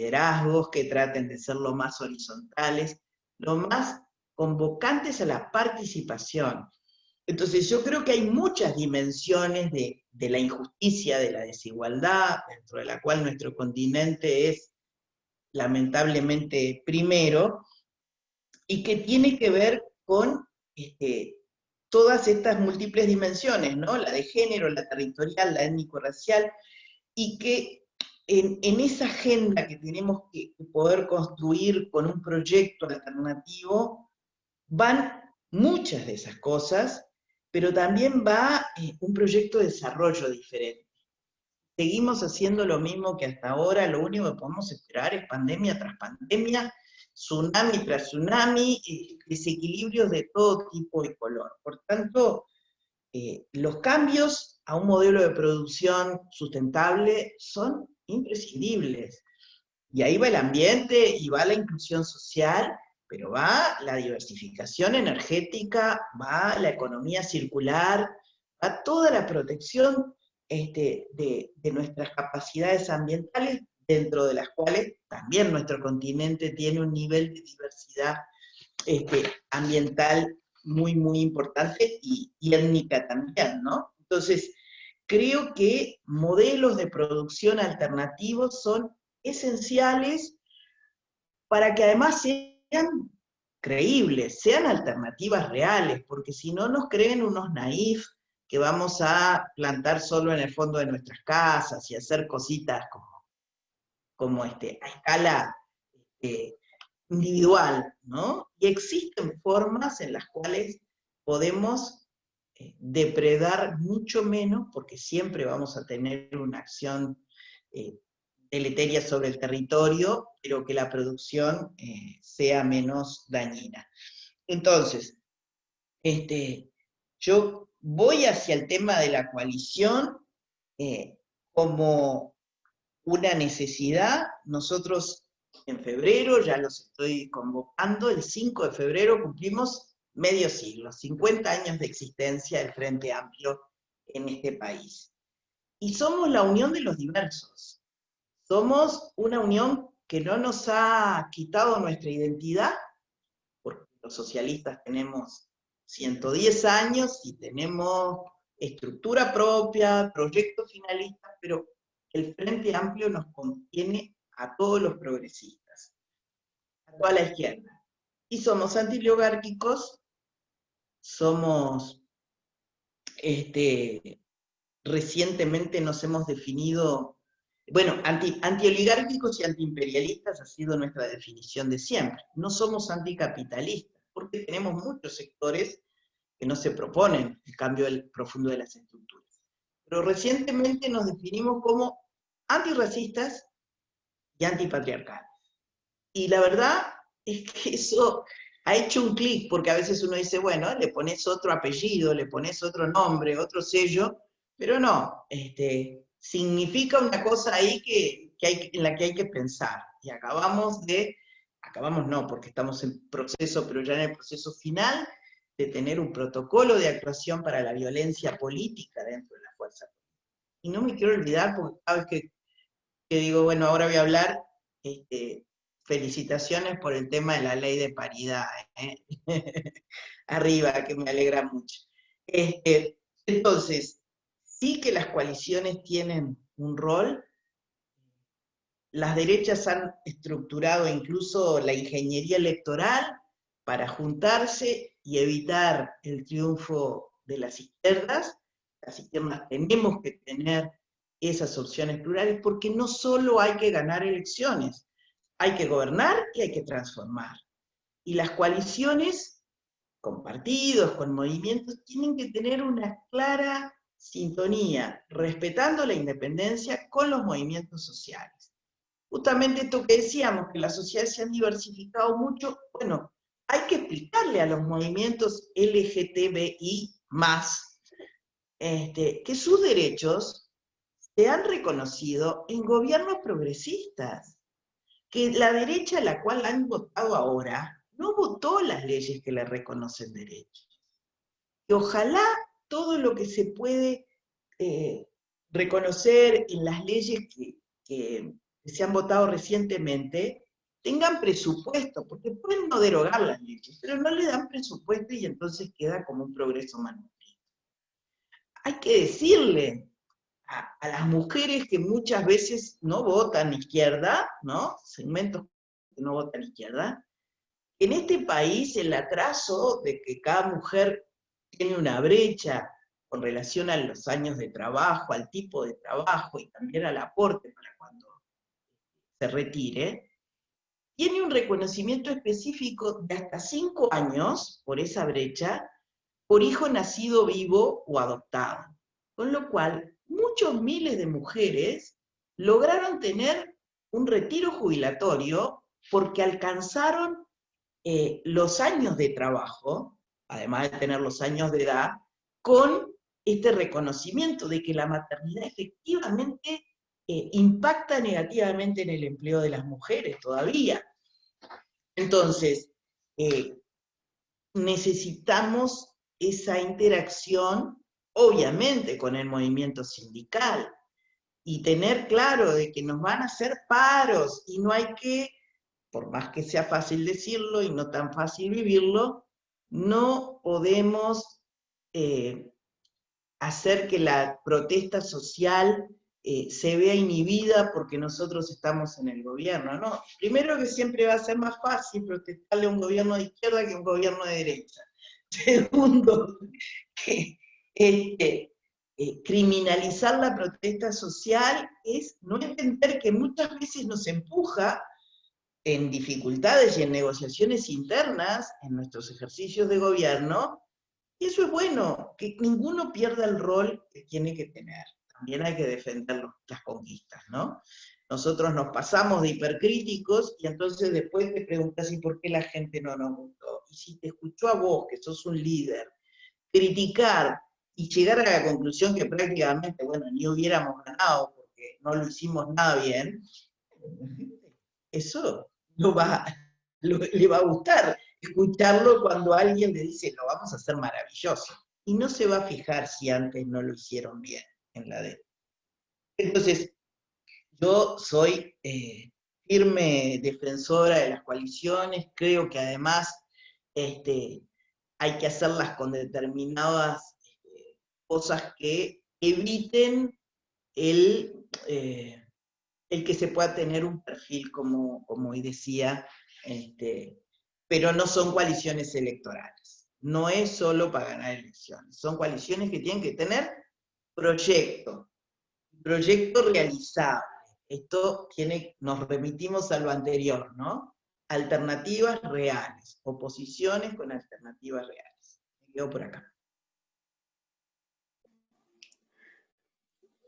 liderazgos que traten de ser lo más horizontales, lo más convocantes a la participación. Entonces yo creo que hay muchas dimensiones de la injusticia, de la desigualdad, dentro de la cual nuestro continente es lamentablemente primero, y que tiene que ver con todas estas múltiples dimensiones, ¿no? La de género, la territorial, la étnico-racial, y que en esa agenda que tenemos que poder construir con un proyecto alternativo, van muchas de esas cosas, pero también va un proyecto de desarrollo diferente. Seguimos haciendo lo mismo que hasta ahora, lo único que podemos esperar es pandemia tras pandemia, tsunami tras tsunami, desequilibrios de todo tipo y color. Por tanto, los cambios a un modelo de producción sustentable son imprescindibles. Y ahí va el ambiente y va la inclusión social, pero va la diversificación energética, va la economía circular, va toda la protección de nuestras capacidades ambientales, dentro de las cuales también nuestro continente tiene un nivel de diversidad ambiental muy, muy importante y étnica también, ¿no? Entonces, creo que modelos de producción alternativos son esenciales para que además sean creíbles, sean alternativas reales, porque si no nos creen unos naif que vamos a plantar solo en el fondo de nuestras casas y hacer cositas como a escala eh, individual, ¿no? Y existen formas en las cuales podemos depredar mucho menos, porque siempre vamos a tener una acción deleteria sobre el territorio, pero que la producción sea menos dañina. Entonces, yo voy hacia el tema de la coalición como una necesidad. Nosotros en febrero, ya los estoy convocando, el 5 de febrero cumplimos medio siglo, 50 años de existencia del Frente Amplio en este país. Y somos la unión de los diversos. Somos una unión que no nos ha quitado nuestra identidad, porque los socialistas tenemos 110 años y tenemos estructura propia, proyectos finalistas, pero el Frente Amplio nos contiene a todos los progresistas, a toda la izquierda. Y somos antioligárquicos, somos, recientemente nos hemos definido, bueno, antioligárquicos y antiimperialistas ha sido nuestra definición de siempre. No somos anticapitalistas, porque tenemos muchos sectores que no se proponen el cambio profundo de las estructuras. Pero recientemente nos definimos como antirracistas y antipatriarcales. Y la verdad es que eso ha hecho un clic, porque a veces uno dice, bueno, le pones otro apellido, le pones otro nombre, otro sello, pero no, significa una cosa ahí en la que hay que pensar. Y acabamos no, porque estamos en proceso, pero ya en el proceso final, de tener un protocolo de actuación para la violencia política dentro de la fuerza. Y no me quiero olvidar, porque cada vez que digo, bueno, ahora voy a hablar, felicitaciones por el tema de la ley de paridad, ¿eh? Arriba, que me alegra mucho. Entonces, sí que las coaliciones tienen un rol. Las derechas han estructurado incluso la ingeniería electoral para juntarse y evitar el triunfo de las izquierdas. Las izquierdas tenemos que tener esas opciones plurales, porque no solo hay que ganar elecciones, hay que gobernar y hay que transformar. Y las coaliciones, con partidos, con movimientos, tienen que tener una clara sintonía, respetando la independencia con los movimientos sociales. Justamente esto que decíamos, que las sociedades se han diversificado mucho, bueno, hay que explicarle a los movimientos LGTBI+, que sus derechos se han reconocido en gobiernos progresistas, que la derecha a la cual han votado ahora no votó las leyes que le reconocen derechos. Y ojalá todo lo que se puede reconocer en las leyes que que se han votado recientemente tengan presupuesto, porque pueden no derogar las leyes, pero no le dan presupuesto y entonces queda como un progreso manuscrito. Hay que decirle a las mujeres que muchas veces no votan izquierda, ¿no? Segmentos que no votan izquierda, en este país el atraso de que cada mujer tiene una brecha con relación a los años de trabajo, al tipo de trabajo y también al aporte para cuando se retire, tiene un reconocimiento específico de hasta 5 años por esa brecha, por hijo nacido vivo o adoptado. Con lo cual, muchos miles de mujeres lograron tener un retiro jubilatorio porque alcanzaron los años de trabajo, además de tener los años de edad, con este reconocimiento de que la maternidad efectivamente impacta negativamente en el empleo de las mujeres todavía. Entonces, necesitamos esa interacción, obviamente, con el movimiento sindical, y tener claro de que nos van a hacer paros, y no hay que, por más que sea fácil decirlo y no tan fácil vivirlo, no podemos hacer que la protesta social se vea inhibida porque nosotros estamos en el gobierno, ¿no? Primero que siempre va a ser más fácil protestarle a un gobierno de izquierda que a un gobierno de derecha. Segundo, que criminalizar la protesta social es no entender que muchas veces nos empuja en dificultades y en negociaciones internas, en nuestros ejercicios de gobierno, y eso es bueno, que ninguno pierda el rol que tiene que tener. También hay que defender las conquistas, ¿no? Nosotros nos pasamos de hipercríticos y entonces después te preguntas, ¿y por qué la gente no nos votó? Y si te escuchó a vos, que sos un líder, criticar y llegar a la conclusión que prácticamente, bueno, ni hubiéramos ganado porque no lo hicimos nada bien, eso le va a gustar escucharlo cuando alguien le dice, lo vamos a hacer maravilloso. Y no se va a fijar si antes no lo hicieron bien en la D. Entonces, yo soy firme defensora de las coaliciones, creo que además hay que hacerlas con determinadas cosas que eviten el que se pueda tener un perfil, como hoy decía, pero no son coaliciones electorales. No es solo para ganar elecciones, son coaliciones que tienen que tener proyecto realizable. Esto nos remitimos a lo anterior, ¿no? Alternativas reales, oposiciones con alternativas reales. Me quedo por acá.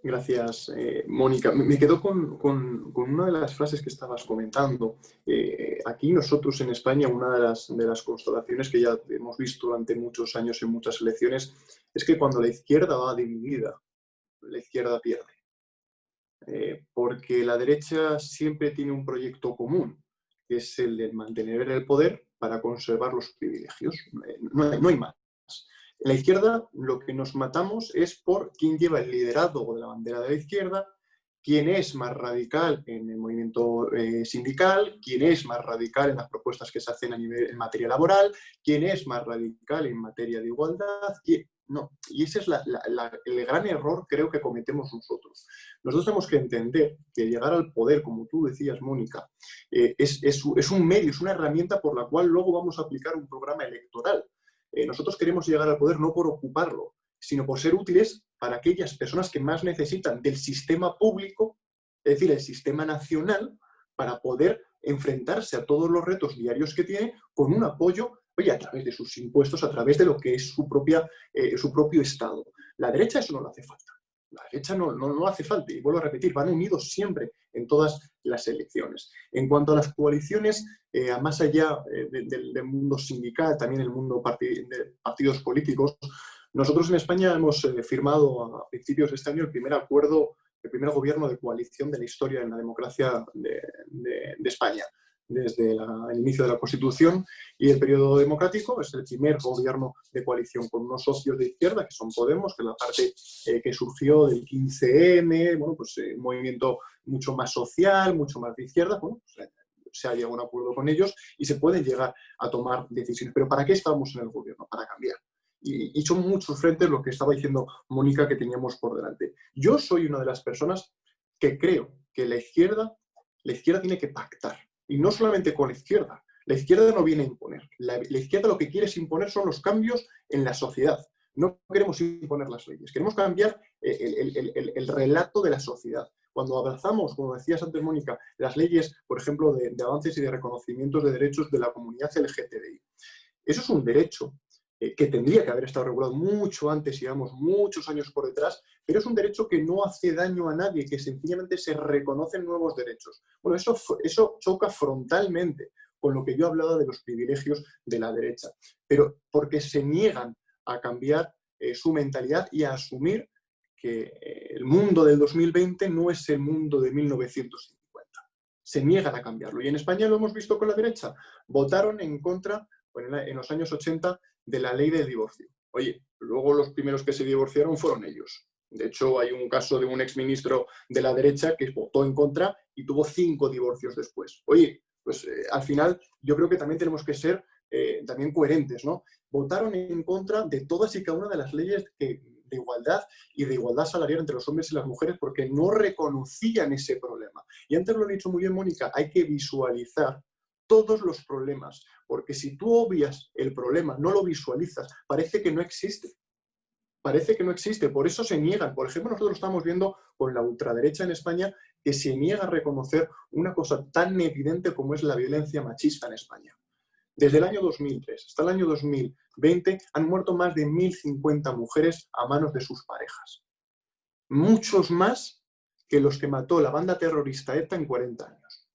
Gracias, Mónica. Me quedo con una de las frases que estabas comentando. Aquí nosotros en España, una de las constataciones que ya hemos visto durante muchos años en muchas elecciones es que cuando la izquierda va dividida, la izquierda pierde. Porque la derecha siempre tiene un proyecto común, que es el de mantener el poder para conservar los privilegios. No hay más. En la izquierda lo que nos matamos es por quién lleva el liderazgo de la bandera de la izquierda, quién es más radical en el movimiento sindical, quién es más radical en las propuestas que se hacen en materia laboral, quién es más radical en materia de igualdad. No. Y ese es el gran error, creo, que cometemos nosotros. Nosotros tenemos que entender que llegar al poder, como tú decías, Mónica, es un medio, es una herramienta por la cual luego vamos a aplicar un programa electoral. Nosotros queremos llegar al poder no por ocuparlo, sino por ser útiles para aquellas personas que más necesitan del sistema público, es decir, el sistema nacional, para poder enfrentarse a todos los retos diarios que tiene con un apoyo, oye, a través de sus impuestos, a través de lo que es su propio Estado. La derecha eso no le hace falta. La derecha no hace falta, y vuelvo a repetir, van unidos siempre en todas las elecciones. En cuanto a las coaliciones, más allá del mundo sindical, también el mundo de partidos políticos, nosotros en España hemos firmado a principios de este año el primer gobierno de coalición de la historia en la democracia de España. desde el inicio de la Constitución y el periodo democrático. Es el primer gobierno de coalición con unos socios de izquierda, que son Podemos, que es la parte que surgió del 15M, bueno, pues un movimiento mucho más social, mucho más de izquierda. Bueno, pues, se ha llegado a un acuerdo con ellos y se pueden llegar a tomar decisiones. Pero ¿para qué estamos en el gobierno? Para cambiar. Y son muchos frentes lo que estaba diciendo Mónica que teníamos por delante. Yo soy una de las personas que creo que la izquierda tiene que pactar. Y no solamente con la izquierda no viene a imponer. La izquierda lo que quiere es imponer son los cambios en la sociedad. No queremos imponer las leyes, queremos cambiar el relato de la sociedad. Cuando abrazamos, como decías antes, Mónica, las leyes, por ejemplo, de avances y de reconocimientos de derechos de la comunidad LGTBI, eso es un derecho que tendría que haber estado regulado mucho antes, y llevamos muchos años por detrás, pero es un derecho que no hace daño a nadie, que sencillamente se reconocen nuevos derechos. Bueno, eso choca frontalmente con lo que yo hablaba de los privilegios de la derecha, pero porque se niegan a cambiar su mentalidad y a asumir que el mundo del 2020 no es el mundo de 1950. Se niegan a cambiarlo. Y en España lo hemos visto con la derecha. Votaron en contra, bueno, en los años 80, de la ley del divorcio. Oye, luego los primeros que se divorciaron fueron ellos. De hecho, hay un caso de un exministro de la derecha que votó en contra y tuvo 5 divorcios después. Oye, pues al final yo creo que también tenemos que ser también coherentes, ¿no? Votaron en contra de todas y cada una de las leyes de igualdad y de igualdad salarial entre los hombres y las mujeres porque no reconocían ese problema. Y antes lo he dicho muy bien, Mónica, hay que visualizar todos los problemas, porque si tú obvias el problema, no lo visualizas, parece que no existe. Parece que no existe, por eso se niegan. Por ejemplo, nosotros lo estamos viendo con la ultraderecha en España, que se niega a reconocer una cosa tan evidente como es la violencia machista en España. Desde el año 2003 hasta el año 2020 han muerto más de 1.050 mujeres a manos de sus parejas. Muchos más que los que mató la banda terrorista ETA en 40 años.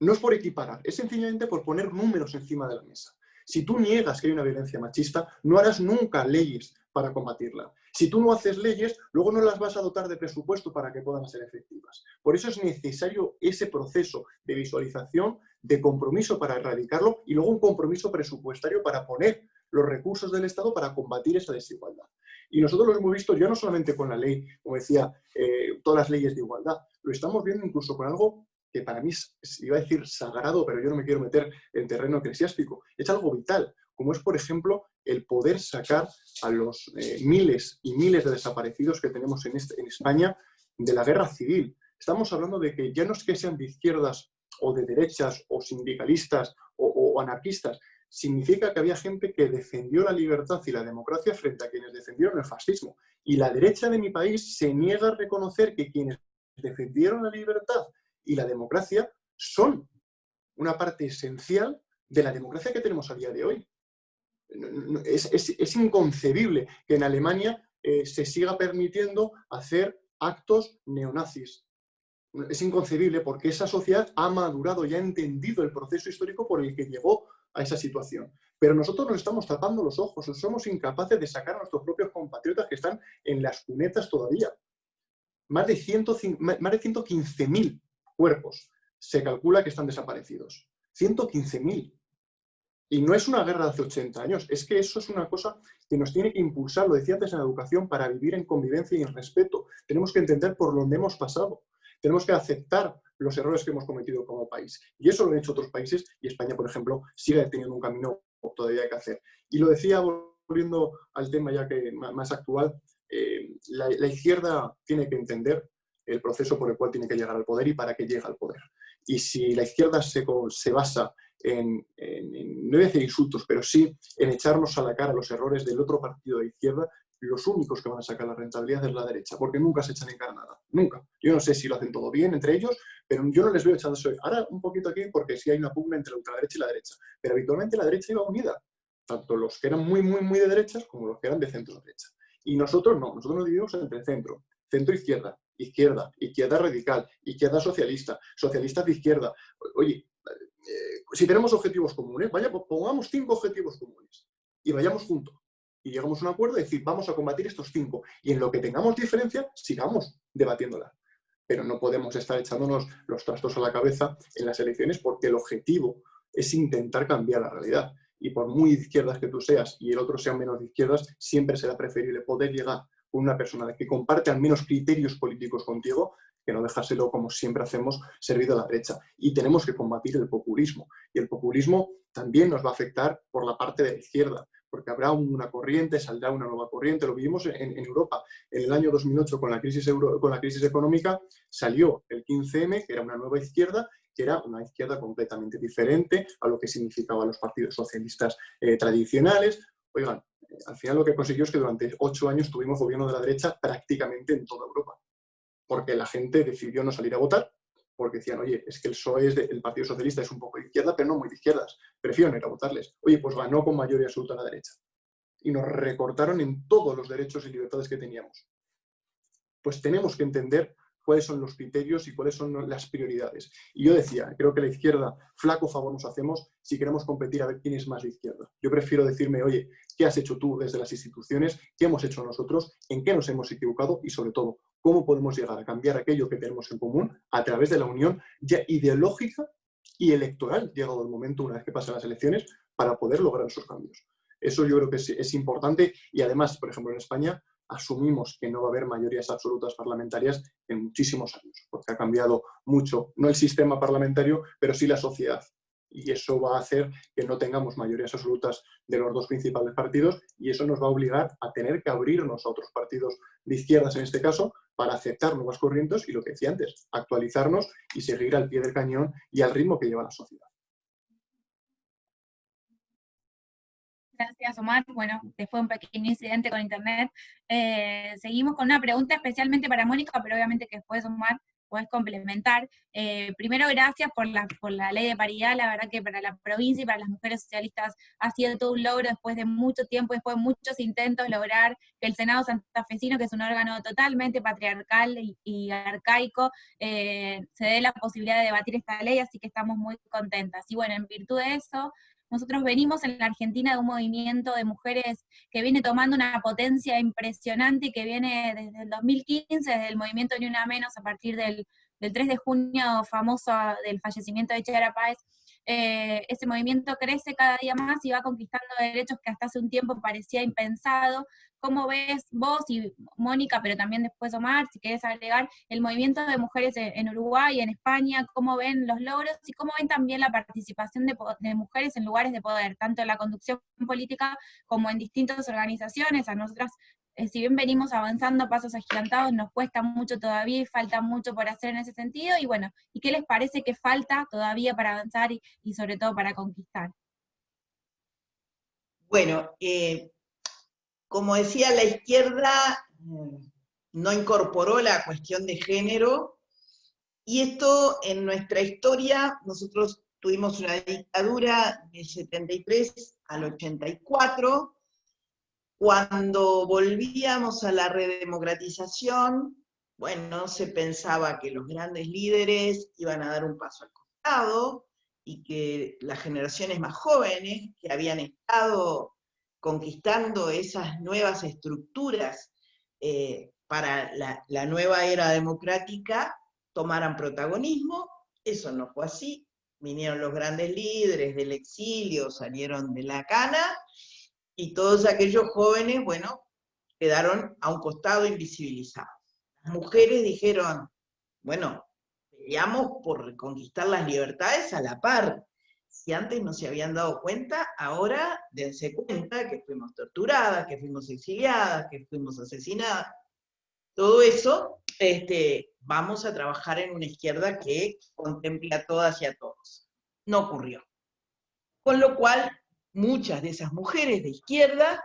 No es por equiparar, es sencillamente por poner números encima de la mesa. Si tú niegas que hay una violencia machista, no harás nunca leyes para combatirla. Si tú no haces leyes, luego no las vas a dotar de presupuesto para que puedan ser efectivas. Por eso es necesario ese proceso de visualización, de compromiso para erradicarlo y luego un compromiso presupuestario para poner los recursos del Estado para combatir esa desigualdad. Y nosotros lo hemos visto ya no solamente con la ley, como decía, todas las leyes de igualdad, lo estamos viendo incluso con algo que para mí iba a decir sagrado, pero yo no me quiero meter en terreno eclesiástico. Es algo vital, como es, por ejemplo, el poder sacar a los miles y miles de desaparecidos que tenemos en España de la guerra civil. Estamos hablando de que ya no es que sean de izquierdas o de derechas o sindicalistas o anarquistas, significa que había gente que defendió la libertad y la democracia frente a quienes defendieron el fascismo. Y la derecha de mi país se niega a reconocer que quienes defendieron la libertad y la democracia son una parte esencial de la democracia que tenemos a día de hoy. Es inconcebible que en Alemania se siga permitiendo hacer actos neonazis. Es inconcebible porque esa sociedad ha madurado y ha entendido el proceso histórico por el que llegó a esa situación. Pero nosotros nos estamos tapando los ojos, somos incapaces de sacar a nuestros propios compatriotas que están en las cunetas todavía. Más de 115.000 cuerpos se calcula que están desaparecidos. 115.000. Y no es una guerra de hace 80 años, es que eso es una cosa que nos tiene que impulsar, lo decía antes en la educación, para vivir en convivencia y en respeto. Tenemos que entender por dónde hemos pasado. Tenemos que aceptar los errores que hemos cometido como país. Y eso lo han hecho otros países y España, por ejemplo, sigue teniendo un camino todavía que hacer. Y lo decía, volviendo al tema ya que más actual, la izquierda tiene que entender el proceso por el cual tiene que llegar al poder y para qué llega al poder. Y si la izquierda se basa no voy a decir insultos, pero sí en echarnos a la cara los errores del otro partido de izquierda, los únicos que van a sacar la rentabilidad es la derecha, porque nunca se echan en cara nada, nunca. Yo no sé si lo hacen todo bien entre ellos, pero yo no les veo echándose. Ahora un poquito aquí porque sí hay una pugna entre la ultraderecha y la derecha, pero habitualmente la derecha iba unida, tanto los que eran muy, muy, muy de derechas como los que eran de centro-derecha. Y nosotros no, nosotros nos dividimos entre centro, centro-izquierda, izquierda, izquierda radical, izquierda socialista, socialistas de izquierda. Oye, si tenemos objetivos comunes, pongamos 5 objetivos comunes y vayamos juntos. Y llegamos a un acuerdo de decir, vamos a combatir estos 5. Y en lo que tengamos diferencia, sigamos debatiéndola. pero no podemos estar echándonos los trastos a la cabeza en las elecciones porque el objetivo es intentar cambiar la realidad. Y por muy de izquierdas que tú seas y el otro sea menos de izquierdas, siempre será preferible poder llegar con una persona que comparte al menos criterios políticos contigo, que no dejárselo, como siempre hacemos, servido a la derecha. Y tenemos que combatir el populismo. Y el populismo también nos va a afectar por la parte de la izquierda, porque habrá una corriente, saldrá una nueva corriente. Lo vivimos en Europa. En el año 2008, con la crisis económica, salió el 15M, que era una nueva izquierda, que era una izquierda completamente diferente a lo que significaban los partidos socialistas tradicionales. Oigan, al final lo que consiguió es que durante 8 años tuvimos gobierno de la derecha prácticamente en toda Europa, porque la gente decidió no salir a votar, porque decían, oye, es que el PSOE, el Partido Socialista, es un poco de izquierda, pero no muy de izquierdas, prefiero no ir a votarles. Oye, pues ganó con mayoría absoluta la derecha. Y nos recortaron en todos los derechos y libertades que teníamos. Pues tenemos que entender cuáles son los criterios y cuáles son las prioridades. Y yo decía, creo que la izquierda, flaco favor nos hacemos si queremos competir a ver quién es más de izquierda. Yo prefiero decirme, oye, ¿qué has hecho tú desde las instituciones? ¿Qué hemos hecho nosotros? ¿En qué nos hemos equivocado? Y sobre todo, ¿cómo podemos llegar a cambiar aquello que tenemos en común a través de la unión ya ideológica y electoral, llegado el momento, una vez que pasen las elecciones, para poder lograr esos cambios? Eso yo creo que es importante y además, por ejemplo, en España, asumimos que no va a haber mayorías absolutas parlamentarias en muchísimos años, porque ha cambiado mucho, no el sistema parlamentario, pero sí la sociedad. Y eso va a hacer que no tengamos mayorías absolutas de los dos principales partidos y eso nos va a obligar a tener que abrirnos a otros partidos de izquierdas, en este caso, para aceptar nuevas corrientes y, lo que decía antes, actualizarnos y seguir al pie del cañón y al ritmo que lleva la sociedad. Gracias, Omar. Bueno, después de un pequeño incidente con internet, seguimos con una pregunta especialmente para Mónica, pero obviamente que después, Omar, puedes complementar. Primero, gracias por la ley de paridad. La verdad que para la provincia y para las mujeres socialistas ha sido todo un logro después de mucho tiempo, después de muchos intentos, lograr que el Senado santafesino, que es un órgano totalmente patriarcal y arcaico, se dé la posibilidad de debatir esta ley, así que estamos muy contentas. Y bueno, en virtud de eso, nosotros venimos en la Argentina de un movimiento de mujeres que viene tomando una potencia impresionante y que viene desde el 2015, desde el movimiento Ni Una Menos, a partir del 3 de junio famoso del fallecimiento de Chiara Páez. Ese movimiento crece cada día más y va conquistando derechos que hasta hace un tiempo parecía impensado. ¿Cómo ves vos y Mónica, pero también después Omar, si querés agregar, el movimiento de mujeres en Uruguay, en España? ¿Cómo ven los logros y cómo ven también la participación de mujeres en lugares de poder, tanto en la conducción política como en distintas organizaciones? A nosotras, si bien venimos avanzando a pasos agigantados, nos cuesta mucho todavía y falta mucho por hacer en ese sentido. Y bueno, ¿y qué les parece que falta todavía para avanzar y sobre todo para conquistar? Bueno, como decía, la izquierda no incorporó la cuestión de género, y esto en nuestra historia, nosotros tuvimos una dictadura del 73 al 84, cuando volvíamos a la redemocratización, bueno, se pensaba que los grandes líderes iban a dar un paso al costado, y que las generaciones más jóvenes, que habían estado conquistando esas nuevas estructuras para la nueva era democrática, tomaran protagonismo. Eso no fue así. Vinieron los grandes líderes del exilio, salieron de la cana, y todos aquellos jóvenes, bueno, quedaron a un costado invisibilizados. Las mujeres dijeron, bueno, peleamos por reconquistar las libertades a la par. Si antes no se habían dado cuenta, ahora dense cuenta que fuimos torturadas, que fuimos exiliadas, que fuimos asesinadas. Todo eso, vamos a trabajar en una izquierda que contemple a todas y a todos. No ocurrió. Con lo cual, muchas de esas mujeres de izquierda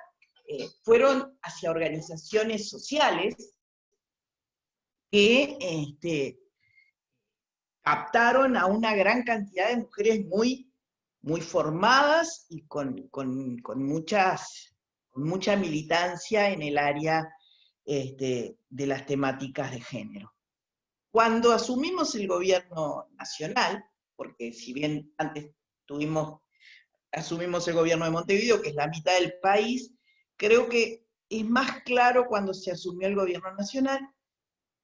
fueron hacia organizaciones sociales que captaron a una gran cantidad de mujeres muy, muy formadas y con mucha militancia en el área de las temáticas de género. Cuando asumimos el gobierno nacional, porque si bien antes asumimos el gobierno de Montevideo, que es la mitad del país, creo que es más claro cuando se asumió el gobierno nacional.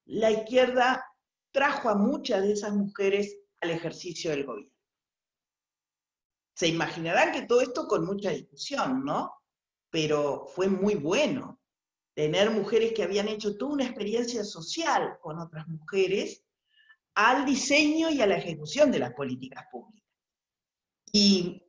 La izquierda trajo a muchas de esas mujeres al ejercicio del gobierno. Se imaginarán que todo esto con mucha discusión, ¿no? Pero fue muy bueno tener mujeres que habían hecho toda una experiencia social con otras mujeres al diseño y a la ejecución de las políticas públicas. Y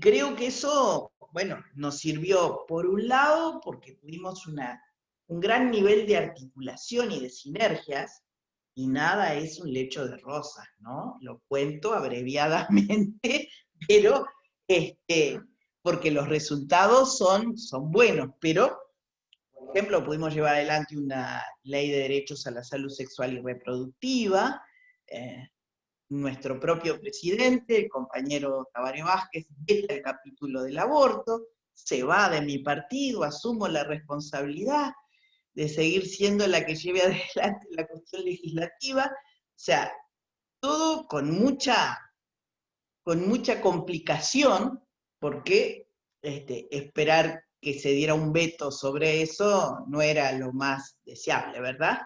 creo que eso, bueno, nos sirvió, por un lado, porque tuvimos un gran nivel de articulación y de sinergias, y nada es un lecho de rosas, ¿no? Lo cuento abreviadamente, pero porque los resultados son buenos, pero, por ejemplo, pudimos llevar adelante una ley de derechos a la salud sexual y reproductiva. Nuestro propio presidente, el compañero Tabaré Vázquez, veta el capítulo del aborto, se va de mi partido, asumo la responsabilidad de seguir siendo la que lleve adelante la cuestión legislativa. O sea, todo con mucha complicación, porque esperar que se diera un veto sobre eso no era lo más deseable, ¿verdad?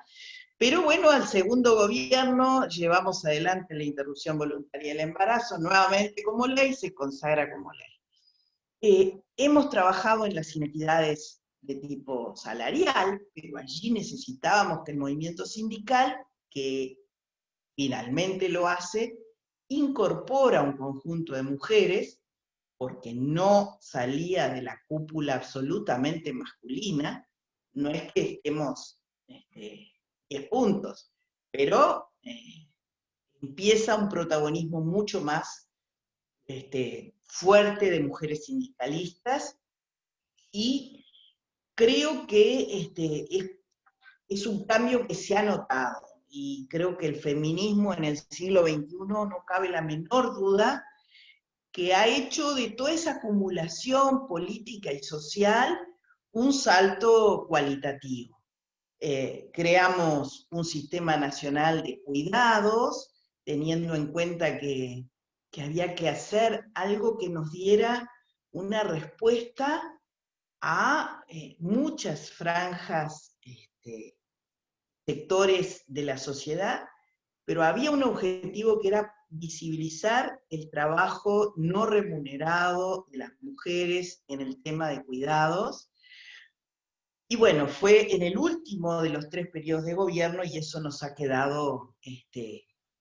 Pero bueno, al segundo gobierno llevamos adelante la interrupción voluntaria del embarazo, nuevamente como ley, se consagra como ley. Hemos trabajado en las inequidades de tipo salarial, pero allí necesitábamos que el movimiento sindical, que finalmente lo hace, incorpora un conjunto de mujeres, porque no salía de la cúpula absolutamente masculina. No es que estemos 10 puntos, pero empieza un protagonismo mucho más fuerte de mujeres sindicalistas, y creo que es un cambio que se ha notado, y creo que el feminismo en el siglo XXI, no cabe la menor duda, que ha hecho de toda esa acumulación política y social un salto cualitativo. Creamos un sistema nacional de cuidados, teniendo en cuenta que había que hacer algo que nos diera una respuesta a muchas franjas, sectores de la sociedad, pero había un objetivo que era visibilizar el trabajo no remunerado de las mujeres en el tema de cuidados. Y bueno, fue en el último de los 3 periodos de gobierno, y eso nos ha quedado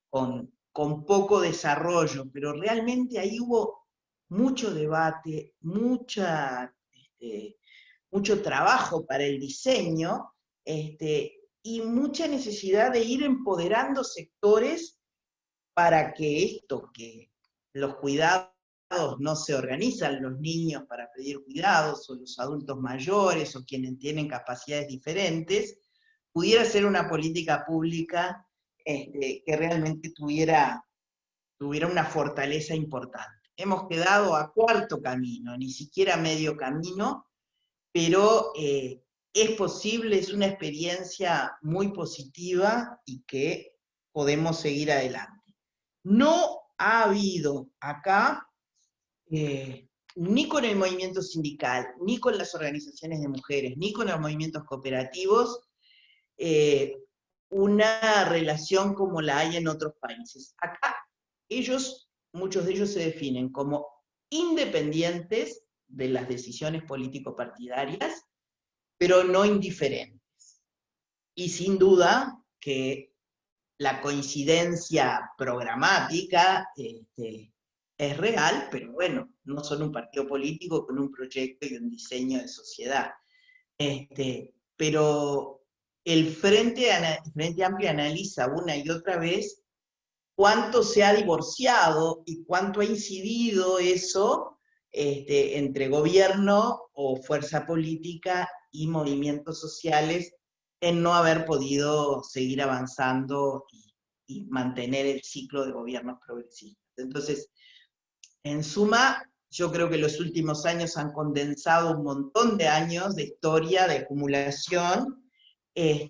con poco desarrollo, pero realmente ahí hubo mucho debate, mucho trabajo para el diseño, y mucha necesidad de ir empoderando sectores para que los cuidados no se organizan los niños para pedir cuidados, o los adultos mayores, o quienes tienen capacidades diferentes, pudiera ser una política pública que realmente tuviera una fortaleza importante. Hemos quedado a cuarto camino, ni siquiera a medio camino, pero es posible, es una experiencia muy positiva y que podemos seguir adelante. No ha habido acá, ni con el movimiento sindical, ni con las organizaciones de mujeres, ni con los movimientos cooperativos, una relación como la hay en otros países. Acá muchos de ellos se definen como independientes de las decisiones político-partidarias, pero no indiferentes. Y sin duda que la coincidencia programática es real, pero bueno, no son un partido político con un proyecto y un diseño de sociedad. Pero el Frente Amplio analiza una y otra vez cuánto se ha divorciado y cuánto ha incidido eso entre gobierno o fuerza política y movimientos sociales en no haber podido seguir avanzando y mantener el ciclo de gobiernos progresistas. Entonces, en suma, yo creo que los últimos años han condensado un montón de años de historia, de acumulación, y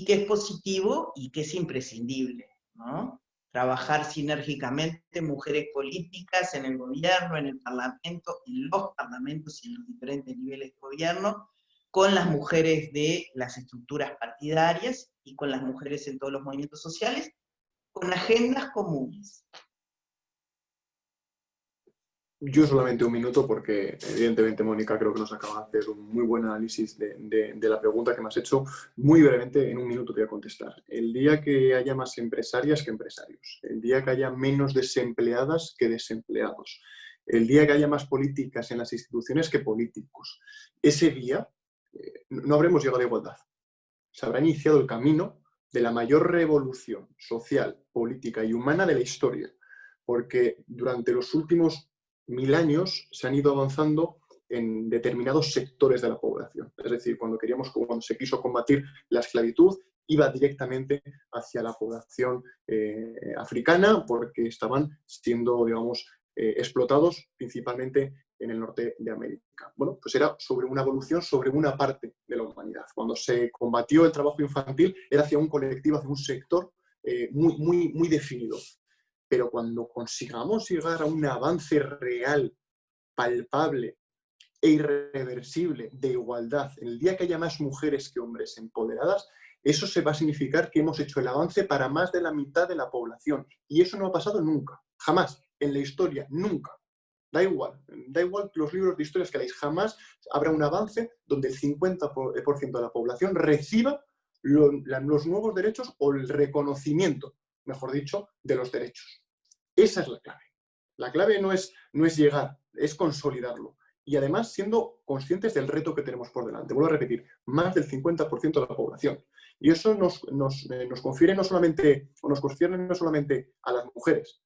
que es positivo y que es imprescindible, ¿no? Trabajar sinérgicamente mujeres políticas en el gobierno, en el parlamento, en los parlamentos y en los diferentes niveles de gobierno, con las mujeres de las estructuras partidarias y con las mujeres en todos los movimientos sociales, con agendas comunes. Yo solamente un minuto porque, evidentemente, Mónica creo que nos acaba de hacer un muy buen análisis de la pregunta que me has hecho. Muy brevemente, en un minuto te voy a contestar. El día que haya más empresarias que empresarios, el día que haya menos desempleadas que desempleados, el día que haya más políticas en las instituciones que políticos, ese día no habremos llegado a la igualdad. Se habrá iniciado el camino de la mayor revolución social, política y humana de la historia, porque durante los últimos 1000 años se han ido avanzando en determinados sectores de la población. Es decir, cuando se quiso combatir la esclavitud, iba directamente hacia la población africana, porque estaban siendo, digamos, explotados principalmente en el norte de América. Bueno, pues era sobre una evolución sobre una parte de la humanidad. Cuando se combatió el trabajo infantil, era hacia un colectivo, hacia un sector muy definido. Pero cuando consigamos llegar a un avance real, palpable e irreversible de igualdad, el día que haya más mujeres que hombres empoderadas, eso se va a significar que hemos hecho el avance para más de la mitad de la población. Y eso no ha pasado nunca, jamás, en la historia, nunca. Da igual los libros de historias que leáis, jamás habrá un avance donde el 50% de la población reciba los nuevos derechos o el reconocimiento, mejor dicho, de los derechos. Esa es la clave. La clave no es llegar, es consolidarlo. Y además siendo conscientes del reto que tenemos por delante. Vuelvo a repetir, más del 50% de la población. Y eso nos confiere no solamente, o nos concierne no solamente a las mujeres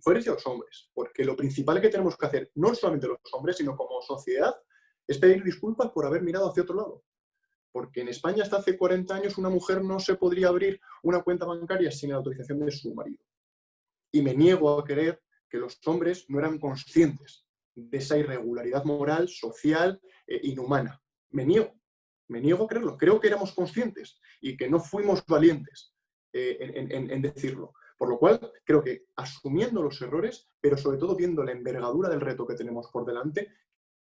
y a los hombres, porque lo principal que tenemos que hacer, no solamente los hombres, sino como sociedad, es pedir disculpas por haber mirado hacia otro lado. Porque en España hasta hace 40 años una mujer no se podría abrir una cuenta bancaria sin la autorización de su marido. Y me niego a creer que los hombres no eran conscientes de esa irregularidad moral, social, inhumana. Me niego a creerlo. Creo que éramos conscientes y que no fuimos valientes en decirlo. Por lo cual, creo que asumiendo los errores, pero sobre todo viendo la envergadura del reto que tenemos por delante,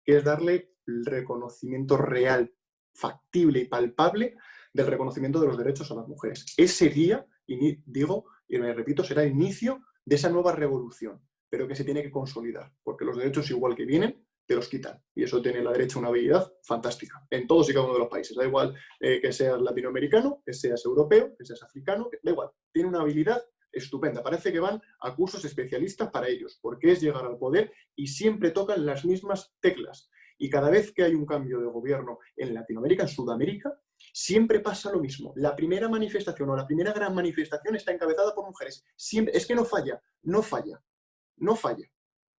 que es darle el reconocimiento real, factible y palpable del reconocimiento de los derechos a las mujeres. Ese día, digo, y me repito, será el inicio de esa nueva revolución, pero que se tiene que consolidar, porque los derechos igual que vienen, te los quitan. Y eso tiene la derecha una habilidad fantástica, en todos y cada uno de los países. Da igual que seas latinoamericano, que seas europeo, que seas africano, da igual. Tiene una habilidad estupenda. Parece que van a cursos especialistas para ellos, porque es llegar al poder y siempre tocan las mismas teclas. Y cada vez que hay un cambio de gobierno en Latinoamérica, en Sudamérica, siempre pasa lo mismo. La primera manifestación o la primera gran manifestación está encabezada por mujeres. Siempre, es que no falla, no falla, no falla.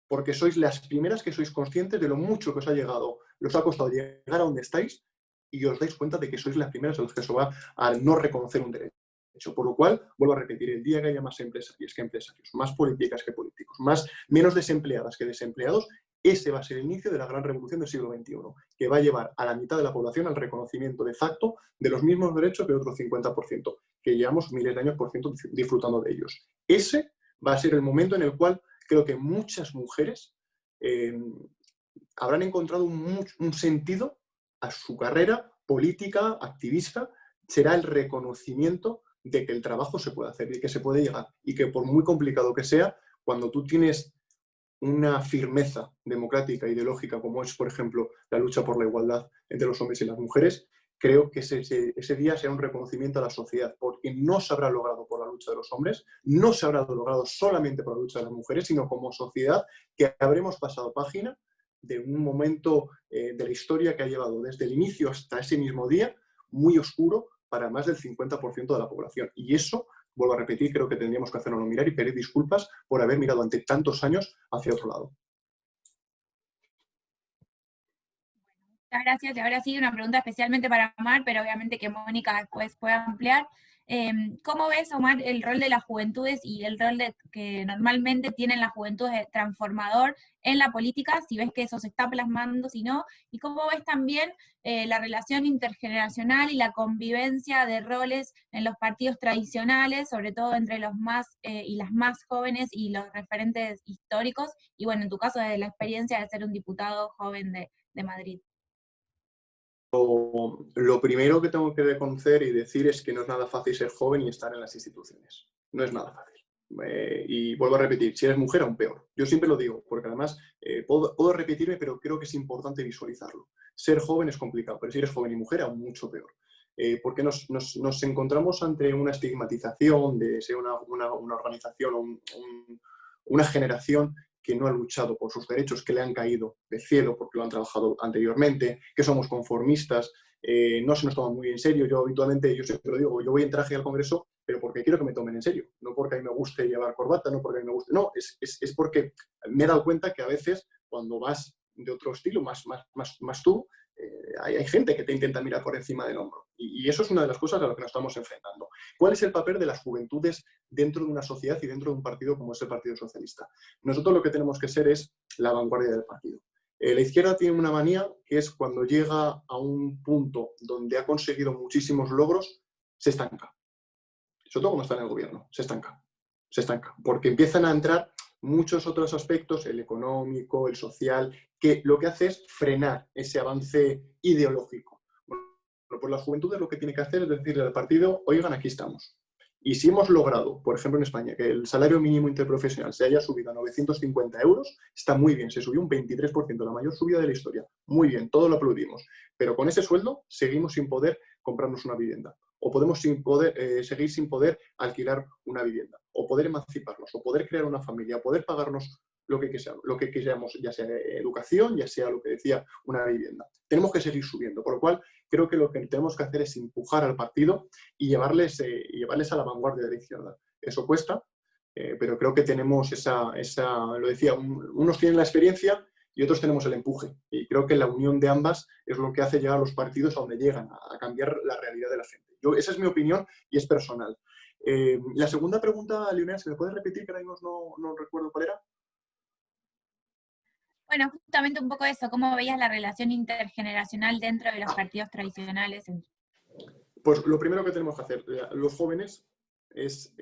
Porque sois las primeras que sois conscientes de lo mucho que os ha costado llegar a donde estáis y os dais cuenta de que sois las primeras a los que se va a no reconocer un derecho. Por lo cual, vuelvo a repetir, el día que haya más empresarios que empresarios, más políticas que políticos, menos desempleadas que desempleados, ese va a ser el inicio de la gran revolución del siglo XXI, que va a llevar a la mitad de la población al reconocimiento de facto de los mismos derechos que otro 50%, que llevamos miles de años disfrutando de ellos. Ese va a ser el momento en el cual creo que muchas mujeres habrán encontrado un sentido a su carrera política, activista. Será el reconocimiento de que el trabajo se puede hacer y que se puede llegar. Y que por muy complicado que sea, cuando tú tienes una firmeza democrática, ideológica, como es, por ejemplo, la lucha por la igualdad entre los hombres y las mujeres, creo que ese día será un reconocimiento a la sociedad, porque no se habrá logrado por la lucha de los hombres, no se habrá logrado solamente por la lucha de las mujeres, sino como sociedad que habremos pasado página de un momento de la historia que ha llevado desde el inicio hasta ese mismo día muy oscuro para más del 50% de la población. Y eso, vuelvo a repetir, creo que tendríamos que hacerlo mirar y pedir disculpas por haber mirado ante tantos años hacia otro lado. Muchas gracias. Y ahora sí, una pregunta especialmente para Omar, pero obviamente que Mónica después pueda ampliar. ¿Cómo ves, Omar, el rol de las juventudes y el rol que normalmente tienen las juventudes de transformador en la política? Si ves que eso se está plasmando, si no. ¿Y cómo ves también la relación intergeneracional y la convivencia de roles en los partidos tradicionales, sobre todo entre los más y las más jóvenes y los referentes históricos? Y bueno, en tu caso, de la experiencia de ser un diputado joven de Madrid. lo primero que tengo que reconocer y decir es que no es nada fácil ser joven y estar en las instituciones. No es nada fácil. Y vuelvo a repetir, si eres mujer aún peor. Yo siempre lo digo, porque además puedo repetirme, pero creo que es importante visualizarlo. Ser joven es complicado, pero si eres joven y mujer aún mucho peor. Porque nos encontramos ante una estigmatización de ser una organización o una generación que no ha luchado por sus derechos, que le han caído del cielo porque lo han trabajado anteriormente, que somos conformistas, no se nos toman muy en serio. Yo habitualmente, yo siempre lo digo, yo voy en traje al Congreso, pero porque quiero que me tomen en serio, no porque a mí me guste llevar corbata, no porque a mí me guste, no, es porque me he dado cuenta que a veces cuando vas de otro estilo, más tú, hay gente que te intenta mirar por encima del hombro. Y eso es una de las cosas a las que nos estamos enfrentando. ¿Cuál es el papel de las juventudes dentro de una sociedad y dentro de un partido como es el Partido Socialista? Nosotros lo que tenemos que ser es la vanguardia del partido. La izquierda tiene una manía que es cuando llega a un punto donde ha conseguido muchísimos logros, se estanca. Sobre todo cuando está en el gobierno, se estanca. Se estanca. Porque empiezan a entrar muchos otros aspectos, el económico, el social, que lo que hace es frenar ese avance ideológico. Bueno, pues la juventud lo que tiene que hacer es decirle al partido, oigan, aquí estamos. Y si hemos logrado, por ejemplo en España, que el salario mínimo interprofesional se haya subido a 950 euros, está muy bien, se subió un 23%, la mayor subida de la historia. Muy bien, todo lo aplaudimos. Pero con ese sueldo seguimos sin poder comprarnos una vivienda. O podemos seguir sin poder alquilar una vivienda. O poder emanciparnos, o poder crear una familia, o poder pagarnos lo que quisiéramos, ya sea educación, ya sea lo que decía, una vivienda. Tenemos que seguir subiendo, por lo cual creo que lo que tenemos que hacer es empujar al partido y llevarles a la vanguardia de la izquierda. Eso cuesta, pero creo que tenemos lo decía, unos tienen la experiencia y otros tenemos el empuje. Y creo que la unión de ambas es lo que hace llegar a los partidos a donde llegan, a cambiar la realidad de la gente. Esa es mi opinión y es personal. La segunda pregunta, Leonel, ¿se me puede repetir? Que ahora mismo no recuerdo cuál era. Bueno, justamente un poco eso, ¿cómo veías la relación intergeneracional dentro de los partidos tradicionales? Pues lo primero que tenemos que hacer los jóvenes es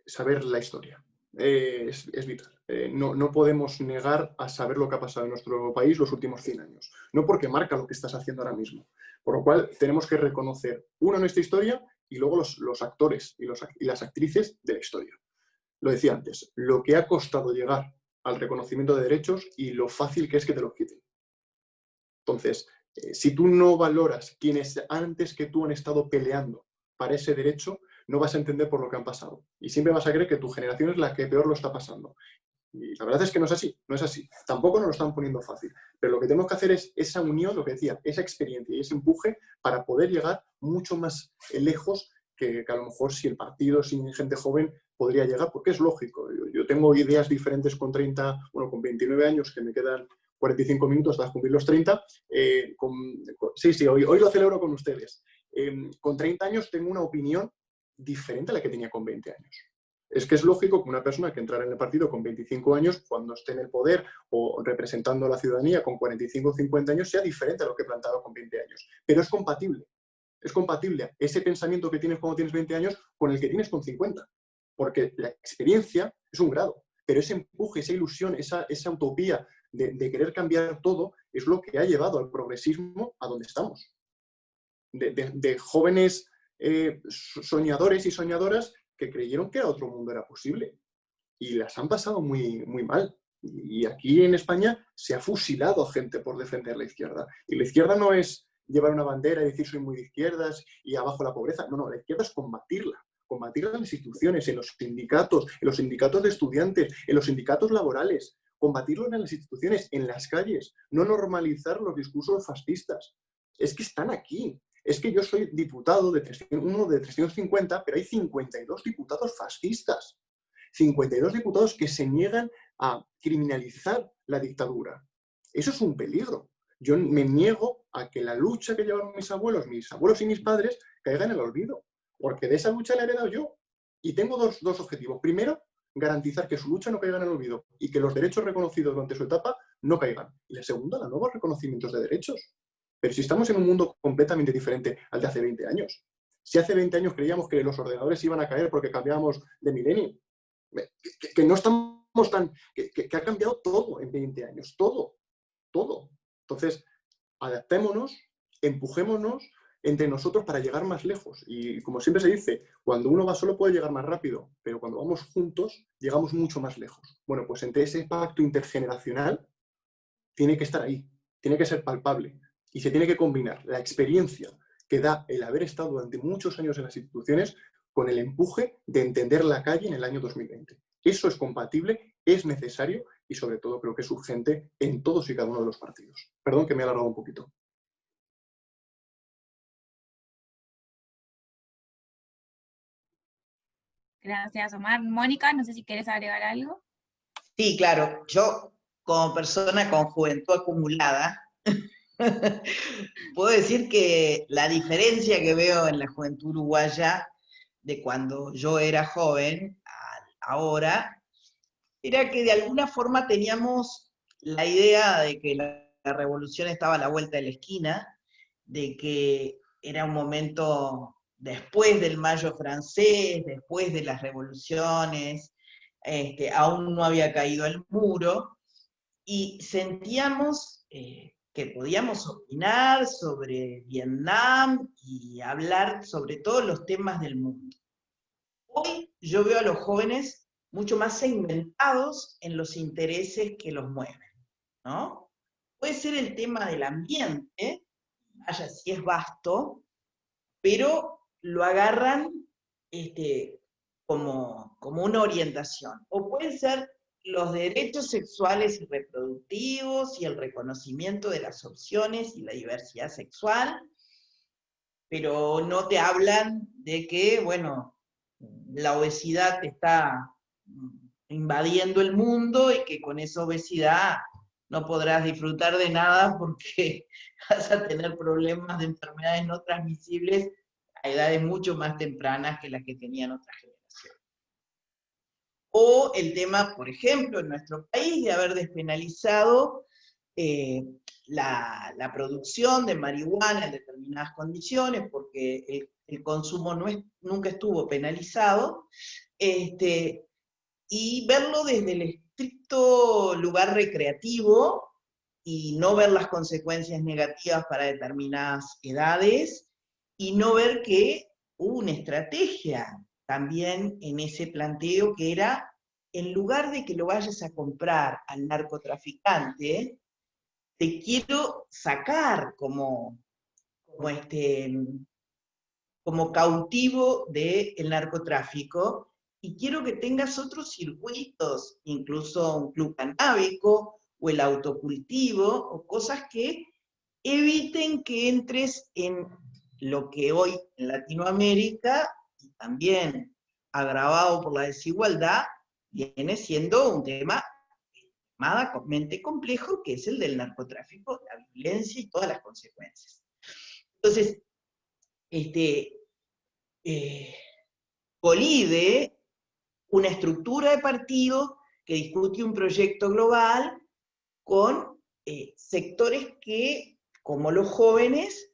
saber la historia. Es vital. No podemos negar a saber lo que ha pasado en nuestro país los últimos 100 años. No porque marca lo que estás haciendo ahora mismo. Por lo cual tenemos que reconocer, uno, nuestra historia y luego los actores y las actrices de la historia. Lo decía antes, lo que ha costado llegar al reconocimiento de derechos y lo fácil que es que te los quiten. Entonces, si tú no valoras quienes antes que tú han estado peleando para ese derecho, no vas a entender por lo que han pasado. Y siempre vas a creer que tu generación es la que peor lo está pasando. Y la verdad es que no es así, no es así. Tampoco nos lo están poniendo fácil. Pero lo que tenemos que hacer es esa unión, lo que decía, esa experiencia y ese empuje para poder llegar mucho más lejos que a lo mejor si el partido sin gente joven podría llegar, porque es lógico. Yo tengo ideas diferentes con con 29 años, que me quedan 45 minutos hasta cumplir los 30. Sí, hoy lo celebro con ustedes. Con 30 años tengo una opinión diferente a la que tenía con 20 años. Es que es lógico que una persona que entrara en el partido con 25 años, cuando esté en el poder o representando a la ciudadanía con 45 o 50 años, sea diferente a lo que plantaba con 20 años. Pero es compatible. Es compatible ese pensamiento que tienes cuando tienes 20 años con el que tienes con 50. Porque la experiencia es un grado, pero ese empuje, esa ilusión, esa utopía de querer cambiar todo es lo que ha llevado al progresismo a donde estamos. De jóvenes soñadores y soñadoras que creyeron que otro mundo era posible y las han pasado muy, muy mal. Y aquí en España se ha fusilado a gente por defender la izquierda. Y la izquierda no es llevar una bandera y decir soy muy de izquierdas y abajo la pobreza. No, la izquierda es combatirla en las instituciones, en los sindicatos de estudiantes, en los sindicatos laborales, combatirlo en las instituciones, en las calles, no normalizar los discursos fascistas. Es que están aquí. Es que yo soy diputado uno de 350, pero hay 52 diputados fascistas. 52 diputados que se niegan a criminalizar la dictadura. Eso es un peligro. Yo me niego a que la lucha que llevaron mis abuelos y mis padres caiga en el olvido, porque de esa lucha la he heredado yo. Y tengo dos objetivos. Primero, garantizar que su lucha no caiga en el olvido y que los derechos reconocidos durante su etapa no caigan. Y la segunda, los nuevos reconocimientos de derechos. Pero si estamos en un mundo completamente diferente al de hace 20 años. Si hace 20 años creíamos que los ordenadores iban a caer porque cambiábamos de milenio, que no estamos tan... que ha cambiado todo en 20 años, todo. Entonces, adaptémonos empujémonos entre nosotros para llegar más lejos. Y como siempre se dice, cuando uno va solo puede llegar más rápido, pero cuando vamos juntos llegamos mucho más lejos. Bueno, pues entre ese pacto intergeneracional tiene que estar ahí, tiene que ser palpable y se tiene que combinar la experiencia que da el haber estado durante muchos años en las instituciones con el empuje de entender la calle en el año 2020. Eso es compatible, es necesario y sobre todo creo que es urgente en todos y cada uno de los partidos. Perdón que me he alargado un poquito. Gracias, Omar. Mónica, no sé si quieres agregar algo. Sí, claro, yo como persona con juventud acumulada, puedo decir que la diferencia que veo en la juventud uruguaya de cuando yo era joven a ahora, era que de alguna forma teníamos la idea de que la revolución estaba a la vuelta de la esquina, de que era un momento después del Mayo francés, después de las revoluciones, aún no había caído el muro, y sentíamos que podíamos opinar sobre Vietnam y hablar sobre todos los temas del mundo. Hoy yo veo a los jóvenes mucho más segmentados en los intereses que los mueven, ¿no? Puede ser el tema del ambiente, vaya si es vasto, pero lo agarran como una orientación. O pueden ser los derechos sexuales y reproductivos y el reconocimiento de las opciones y la diversidad sexual, pero no te hablan de que, bueno, la obesidad está invadiendo el mundo y que con esa obesidad no podrás disfrutar de nada porque vas a tener problemas de enfermedades no transmisibles a edades mucho más tempranas que las que tenían otras generaciones. O el tema, por ejemplo, en nuestro país, de haber despenalizado la producción de marihuana en determinadas condiciones, porque el consumo nunca estuvo penalizado, y verlo desde el estricto lugar recreativo y no ver las consecuencias negativas para determinadas edades, y no ver que hubo una estrategia también en ese planteo que era, en lugar de que lo vayas a comprar al narcotraficante, te quiero sacar como cautivo del narcotráfico y quiero que tengas otros circuitos, incluso un club canábico o el autocultivo o cosas que eviten que entres en lo que hoy en Latinoamérica, y también agravado por la desigualdad, viene siendo un tema extremadamente complejo, que es el del narcotráfico, la violencia y todas las consecuencias. Entonces, colide una estructura de partido que discute un proyecto global con sectores que, como los jóvenes,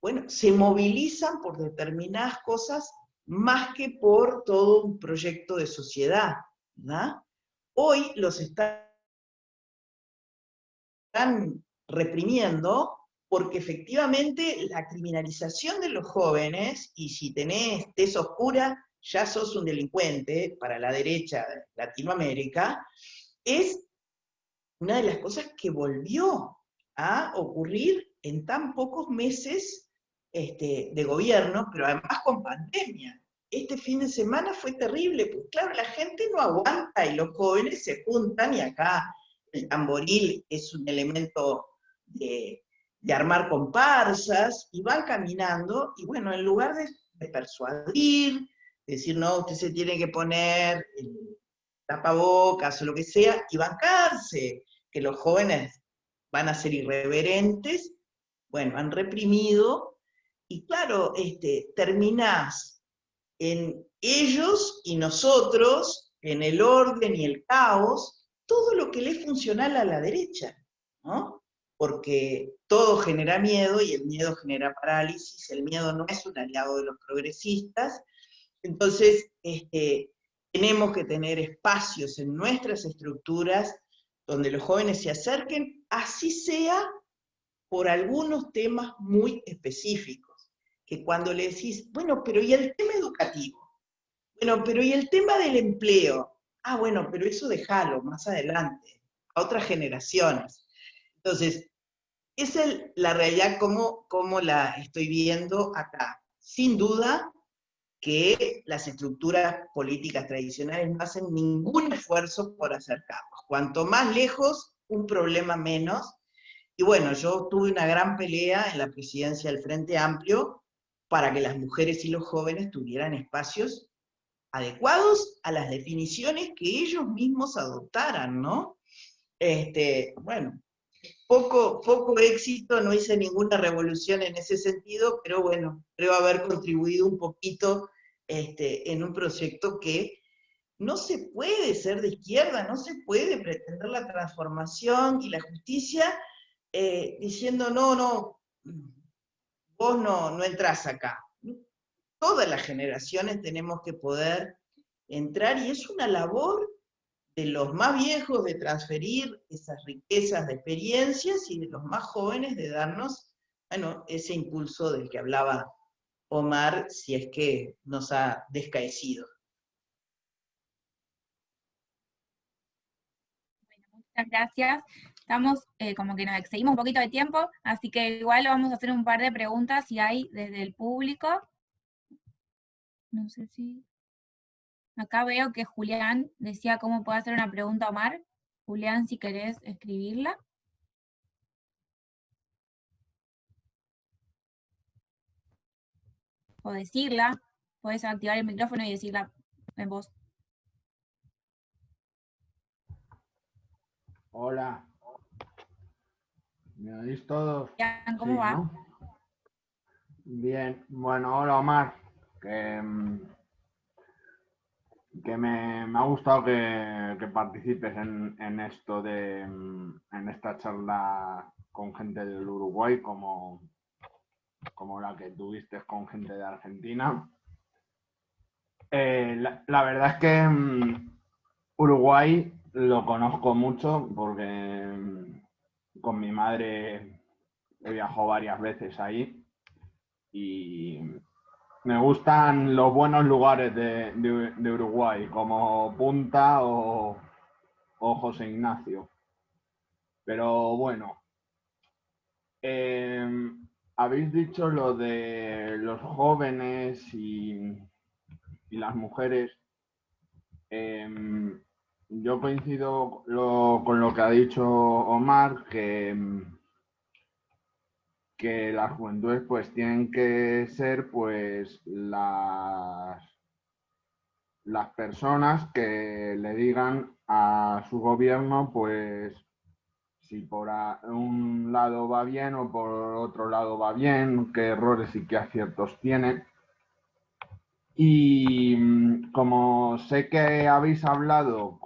bueno, se movilizan por determinadas cosas más que por todo un proyecto de sociedad, ¿no? Hoy los están reprimiendo porque efectivamente la criminalización de los jóvenes, y si tenés tez oscura, ya sos un delincuente para la derecha de Latinoamérica, es una de las cosas que volvió a ocurrir en tan pocos meses de gobierno, pero además con pandemia. Este fin de semana fue terrible, porque claro, la gente no aguanta y los jóvenes se juntan, y acá el tamboril es un elemento de armar comparsas, y van caminando, y bueno, en lugar de persuadir, de decir, no, usted se tiene que poner el tapabocas o lo que sea, y bancarse, que los jóvenes van a ser irreverentes, bueno, han reprimido, y claro, terminás en ellos y nosotros, en el orden y el caos, todo lo que le es funcional a la derecha, ¿no? Porque todo genera miedo y el miedo genera parálisis, el miedo no es un aliado de los progresistas, entonces tenemos que tener espacios en nuestras estructuras donde los jóvenes se acerquen, así sea por algunos temas muy específicos, que cuando le decís, bueno, pero ¿y el tema educativo? Bueno, pero ¿y el tema del empleo? Ah, bueno, pero eso déjalo más adelante, a otras generaciones. Entonces, esa es la realidad como la estoy viendo acá. Sin duda que las estructuras políticas tradicionales no hacen ningún esfuerzo por acercarnos. Cuanto más lejos, un problema menos. Y bueno, yo tuve una gran pelea en la presidencia del Frente Amplio para que las mujeres y los jóvenes tuvieran espacios adecuados a las definiciones que ellos mismos adoptaran, ¿no? Bueno, poco éxito, no hice ninguna revolución en ese sentido, pero bueno, creo haber contribuido un poquito en un proyecto que no se puede ser de izquierda, no se puede pretender la transformación y la justicia diciendo, no, vos no entrás acá. Todas las generaciones tenemos que poder entrar y es una labor de los más viejos de transferir esas riquezas de experiencias y de los más jóvenes de darnos, bueno, ese impulso del que hablaba Omar, si es que nos ha descaecido. Bueno, muchas gracias. Estamos como que nos excedimos un poquito de tiempo, así que igual vamos a hacer un par de preguntas si hay desde el público. No sé si... Acá veo que Julián decía cómo puede hacer una pregunta a Omar. Julián, si querés escribirla. O decirla. Puedes activar el micrófono y decirla en voz. Hola. ¿Me oís todos? Julián, ¿cómo Sí, va? ¿no? Bien. Bueno, hola Omar. Que me ha gustado que participes en esto en esta charla con gente del Uruguay como la que tuviste con gente de Argentina. La verdad es que Uruguay lo conozco mucho porque con mi madre he viajado varias veces ahí y me gustan los buenos lugares de Uruguay, como Punta o José Ignacio. Pero bueno, habéis dicho lo de los jóvenes y las mujeres. Yo coincido con lo que ha dicho Omar, que las juventudes pues tienen que ser pues las personas que le digan a su gobierno pues si por un lado va bien o por otro lado va bien, qué errores y qué aciertos tiene. Y como sé que habéis hablado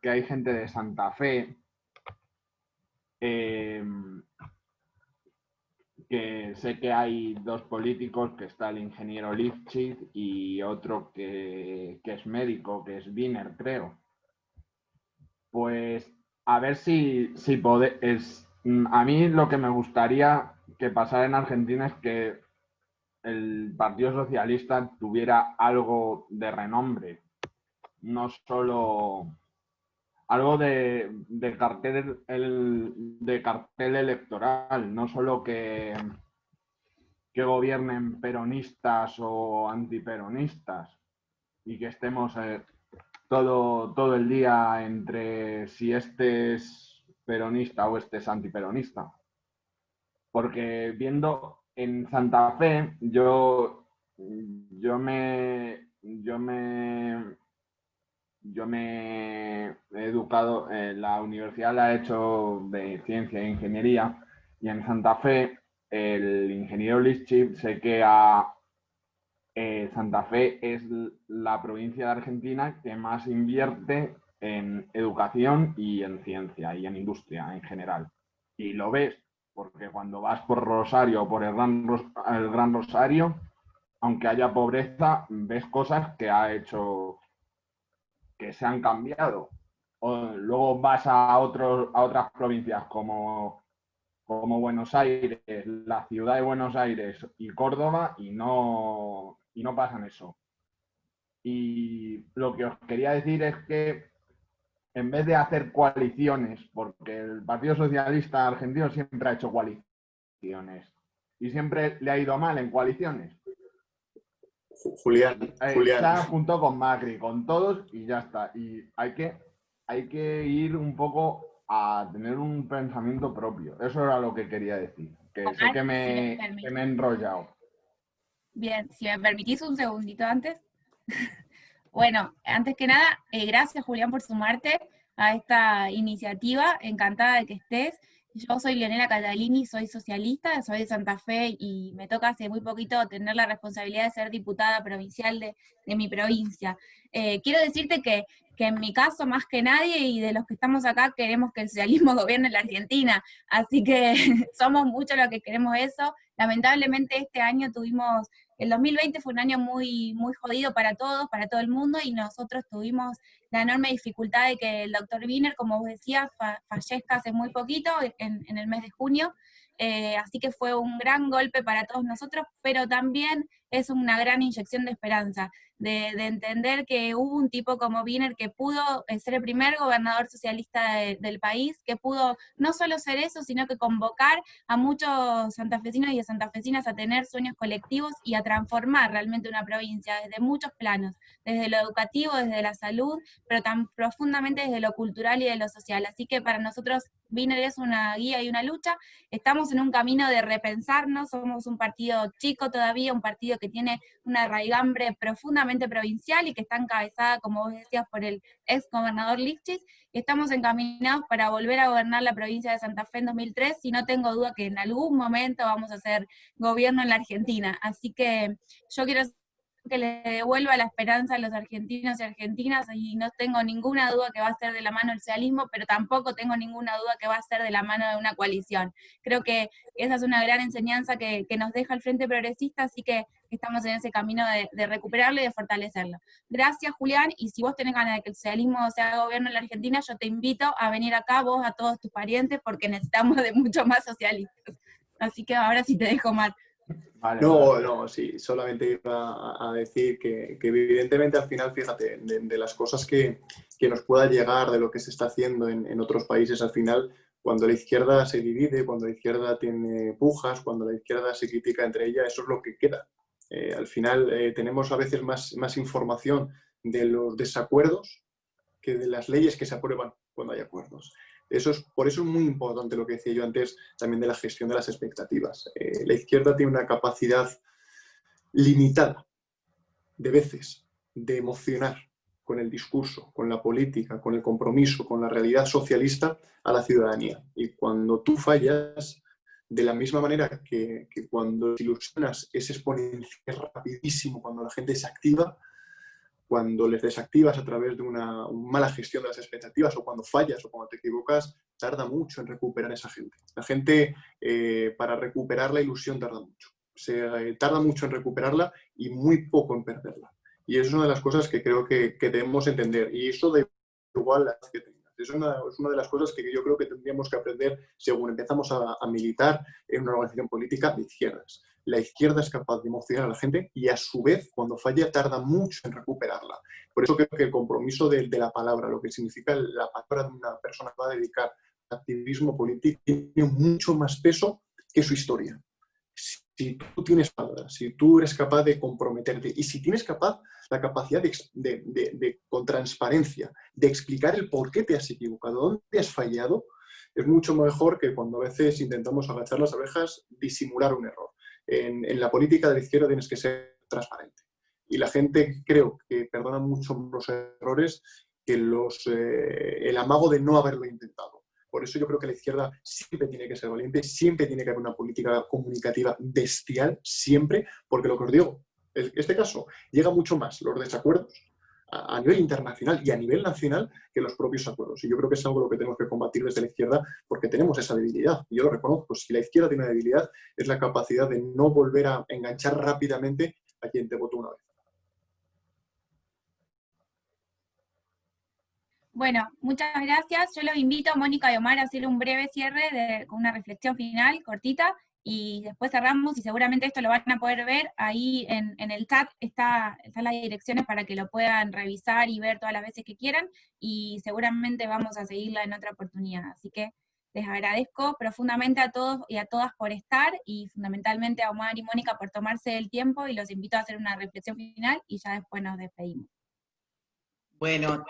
que hay gente de Santa Fe, que sé que hay dos políticos, que está el ingeniero Lifchitz y otro que es médico, que es Wiener, creo. Pues a ver si podéis... A mí lo que me gustaría que pasara en Argentina es que el Partido Socialista tuviera algo de renombre, no solo algo de cartel electoral, no solo que gobiernen peronistas o antiperonistas y que estemos todo el día entre si este es peronista o este es antiperonista. Porque viendo en Santa Fe, yo me he educado, la universidad la he hecho de ciencia e ingeniería, y en Santa Fe el ingeniero Lifchitz, sé que Santa Fe es la provincia de Argentina que más invierte en educación y en ciencia y en industria en general. Y lo ves, porque cuando vas por Rosario o por el Gran Rosario, aunque haya pobreza, ves cosas que ha hecho, que se han cambiado. O luego vas a otras provincias como como Buenos Aires, la ciudad de Buenos Aires y Córdoba, y no pasan eso. Y lo que os quería decir es que en vez de hacer coaliciones, porque el Partido Socialista Argentino siempre ha hecho coaliciones y siempre le ha ido mal en coaliciones. Julián. Está junto con Macri, con todos y ya está. Y hay que ir un poco a tener un pensamiento propio. Eso era lo que quería decir. Que sé que me he enrollado. Bien, si me permitís un segundito antes. Bueno, antes que nada, gracias Julián por sumarte a esta iniciativa, encantada de que estés. Yo soy Leonela Catalini, soy socialista, soy de Santa Fe y me toca hace muy poquito tener la responsabilidad de ser diputada provincial de mi provincia. Quiero decirte que en mi caso, más que nadie, y de los que estamos acá, queremos que el socialismo gobierne la Argentina, así que somos muchos los que queremos eso. Lamentablemente este año tuvimos... El 2020 fue un año muy, muy jodido para todos, para todo el mundo, y nosotros tuvimos la enorme dificultad de que el doctor Wiener, como vos decías, fallezca hace muy poquito, en el mes de junio, así que fue un gran golpe para todos nosotros, pero también es una gran inyección de esperanza, de entender que hubo un tipo como Wiener que pudo ser el primer gobernador socialista del país, que pudo no solo ser eso, sino que convocar a muchos santafesinos y santafesinas a tener sueños colectivos y a transformar realmente una provincia desde muchos planos, desde lo educativo, desde la salud, pero tan profundamente desde lo cultural y de lo social. Así que para nosotros Wiener es una guía y una lucha. Estamos en un camino de repensarnos, somos un partido chico todavía, un partido que tiene una raigambre profundamente provincial y que está encabezada, como vos decías, por el ex gobernador Lifchis, y estamos encaminados para volver a gobernar la provincia de Santa Fe en 2003, y no tengo duda que en algún momento vamos a hacer gobierno en la Argentina. Así que yo quiero que le devuelva la esperanza a los argentinos y argentinas, y no tengo ninguna duda que va a ser de la mano del socialismo, pero tampoco tengo ninguna duda que va a ser de la mano de una coalición. Creo que esa es una gran enseñanza que nos deja el Frente Progresista, así que estamos en ese camino de recuperarlo y de fortalecerlo. Gracias, Julián, y si vos tenés ganas de que el socialismo sea gobierno en la Argentina, yo te invito a venir acá, vos, a todos tus parientes, porque necesitamos de mucho más socialistas. Así que ahora sí te dejo, Mar. Vale, No, sí, solamente iba a decir que evidentemente al final, fíjate, de las cosas que nos pueda llegar de lo que se está haciendo en otros países, al final, cuando la izquierda se divide, cuando la izquierda tiene pujas, cuando la izquierda se critica entre ella, eso es lo que queda. Al final tenemos a veces más información de los desacuerdos que de las leyes que se aprueban cuando hay acuerdos. Por eso es muy importante lo que decía yo antes también de la gestión de las expectativas. La izquierda tiene una capacidad limitada de veces de emocionar con el discurso, con la política, con el compromiso, con la realidad socialista a la ciudadanía. Y cuando tú fallas, de la misma manera que cuando te ilusionas es exponencial rapidísimo, cuando la gente se activa, cuando les desactivas a través de una mala gestión de las expectativas, o cuando fallas o cuando te equivocas, tarda mucho en recuperar a esa gente. La gente, para recuperar la ilusión, tarda mucho. Tarda mucho en recuperarla y muy poco en perderla. Y eso es una de las cosas que creo que debemos entender. Y eso da igual la edad que tengas. Es una de las cosas que yo creo que tendríamos que aprender según empezamos a militar en una organización política de izquierdas. La izquierda es capaz de emocionar a la gente y a su vez, cuando falla, tarda mucho en recuperarla. Por eso creo que el compromiso de la palabra, lo que significa la palabra de una persona que va a dedicar al activismo político, tiene mucho más peso que su historia. Si tú tienes palabras, si tú eres capaz de comprometerte y si tienes la capacidad con transparencia, de explicar el por qué te has equivocado, dónde has fallado, es mucho mejor que cuando a veces intentamos agachar las orejas, disimular un error. En la política de la izquierda tienes que ser transparente. Y la gente creo que perdona mucho los errores que el amago de no haberlo intentado. Por eso yo creo que la izquierda siempre tiene que ser valiente, siempre tiene que haber una política comunicativa bestial, siempre, porque lo que os digo, en este caso, llega mucho más los desacuerdos a nivel internacional y a nivel nacional que los propios acuerdos. Y yo creo que es algo lo que tenemos que combatir desde la izquierda porque tenemos esa debilidad. Y yo lo reconozco. Si la izquierda tiene una debilidad es la capacidad de no volver a enganchar rápidamente a quien te votó una vez. Bueno, muchas gracias. Yo los invito, Mónica y Omar, a hacer un breve cierre con una reflexión final cortita y después cerramos y seguramente esto lo van a poder ver. Ahí en el chat están las direcciones para que lo puedan revisar y ver todas las veces que quieran y seguramente vamos a seguirla en otra oportunidad. Así que les agradezco profundamente a todos y a todas por estar y fundamentalmente a Omar y Mónica por tomarse el tiempo y los invito a hacer una reflexión final y ya después nos despedimos. Bueno,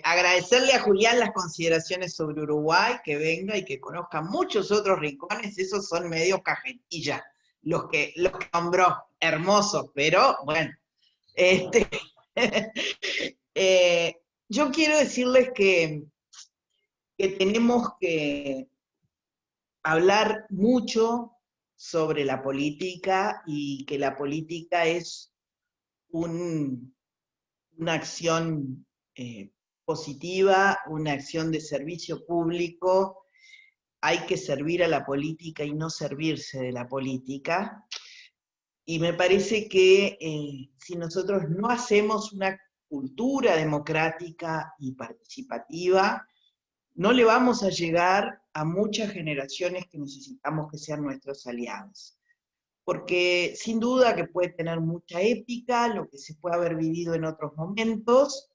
agradecerle a Julián las consideraciones sobre Uruguay, que venga y que conozca muchos otros rincones, esos son medio cajetilla, los que nombró, hermosos, pero bueno. Yo quiero decirles que tenemos que hablar mucho sobre la política y que la política es una acción positiva, una acción de servicio público. Hay que servir a la política y no servirse de la política. Y me parece que si nosotros no hacemos una cultura democrática y participativa, no le vamos a llegar a muchas generaciones que necesitamos que sean nuestros aliados. Porque sin duda que puede tener mucha épica, lo que se puede haber vivido en otros momentos,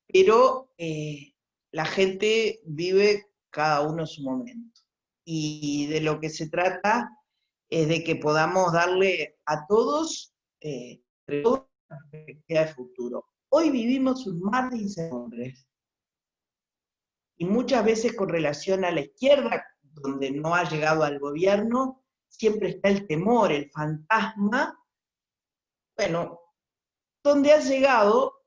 pero la gente vive cada uno su momento. Y de lo que se trata es de que podamos darle a todos una perspectiva de futuro. Hoy vivimos un mar de incertidumbres, y muchas veces con relación a la izquierda, donde no ha llegado al gobierno, siempre está el temor, el fantasma. Bueno, donde ha llegado,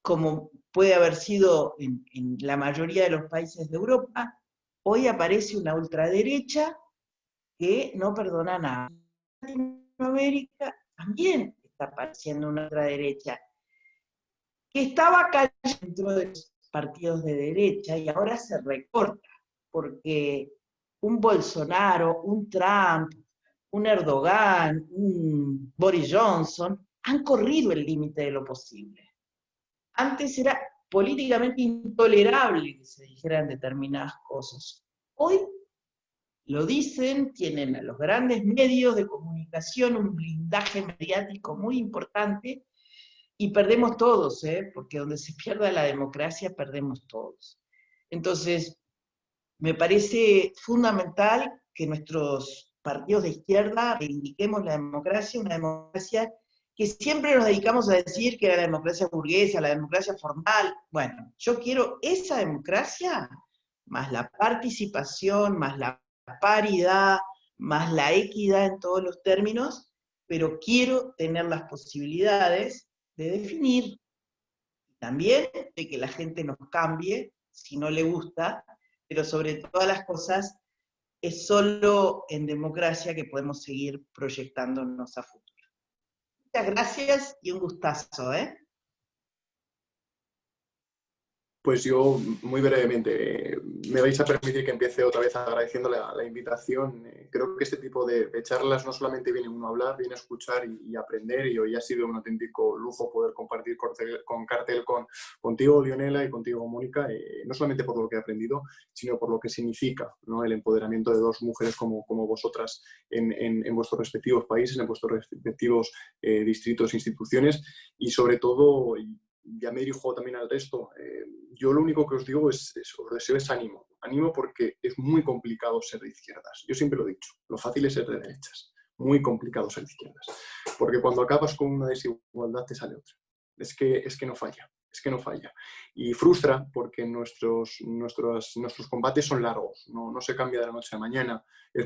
como puede haber sido en la mayoría de los países de Europa, hoy aparece una ultraderecha que no perdona nada. En Latinoamérica también está apareciendo una ultraderecha que estaba cayendo dentro de los partidos de derecha y ahora se recorta, porque un Bolsonaro, un Trump, un Erdogan, un Boris Johnson, han corrido el límite de lo posible. Antes era políticamente intolerable que se dijeran determinadas cosas. Hoy lo dicen, tienen a los grandes medios de comunicación un blindaje mediático muy importante, y perdemos todos, porque donde se pierda la democracia, perdemos todos. Entonces, me parece fundamental que nuestros partidos de izquierda reivindiquemos la democracia, una democracia que siempre nos dedicamos a decir que era la democracia burguesa, la democracia formal. Bueno, yo quiero esa democracia, más la participación, más la paridad, más la equidad en todos los términos, pero quiero tener las posibilidades de definir, también de que la gente nos cambie si no le gusta, pero sobre todas las cosas es solo en democracia que podemos seguir proyectándonos a futuro. Muchas gracias y un gustazo, Pues yo, muy brevemente, me vais a permitir que empiece otra vez agradeciendo la invitación. Creo que este tipo de charlas no solamente viene uno a hablar, viene a escuchar y aprender, y hoy ha sido un auténtico lujo poder compartir cartel contigo, Leonela, y contigo, Mónica, no solamente por lo que he aprendido, sino por lo que significa, ¿no?, el empoderamiento de dos mujeres como vosotras en vuestros respectivos países, en vuestros respectivos distritos e instituciones, y sobre todo, ya me dirijo también al resto, yo lo único que os digo os deseo es ánimo. Ánimo, porque es muy complicado ser de izquierdas. Yo siempre lo he dicho, lo fácil es ser de derechas. Muy complicado ser de izquierdas. Porque cuando acabas con una desigualdad te sale otra. Es que no falla. Es que no falla. Y frustra porque nuestros combates son largos. No se cambia de la noche a la mañana. Es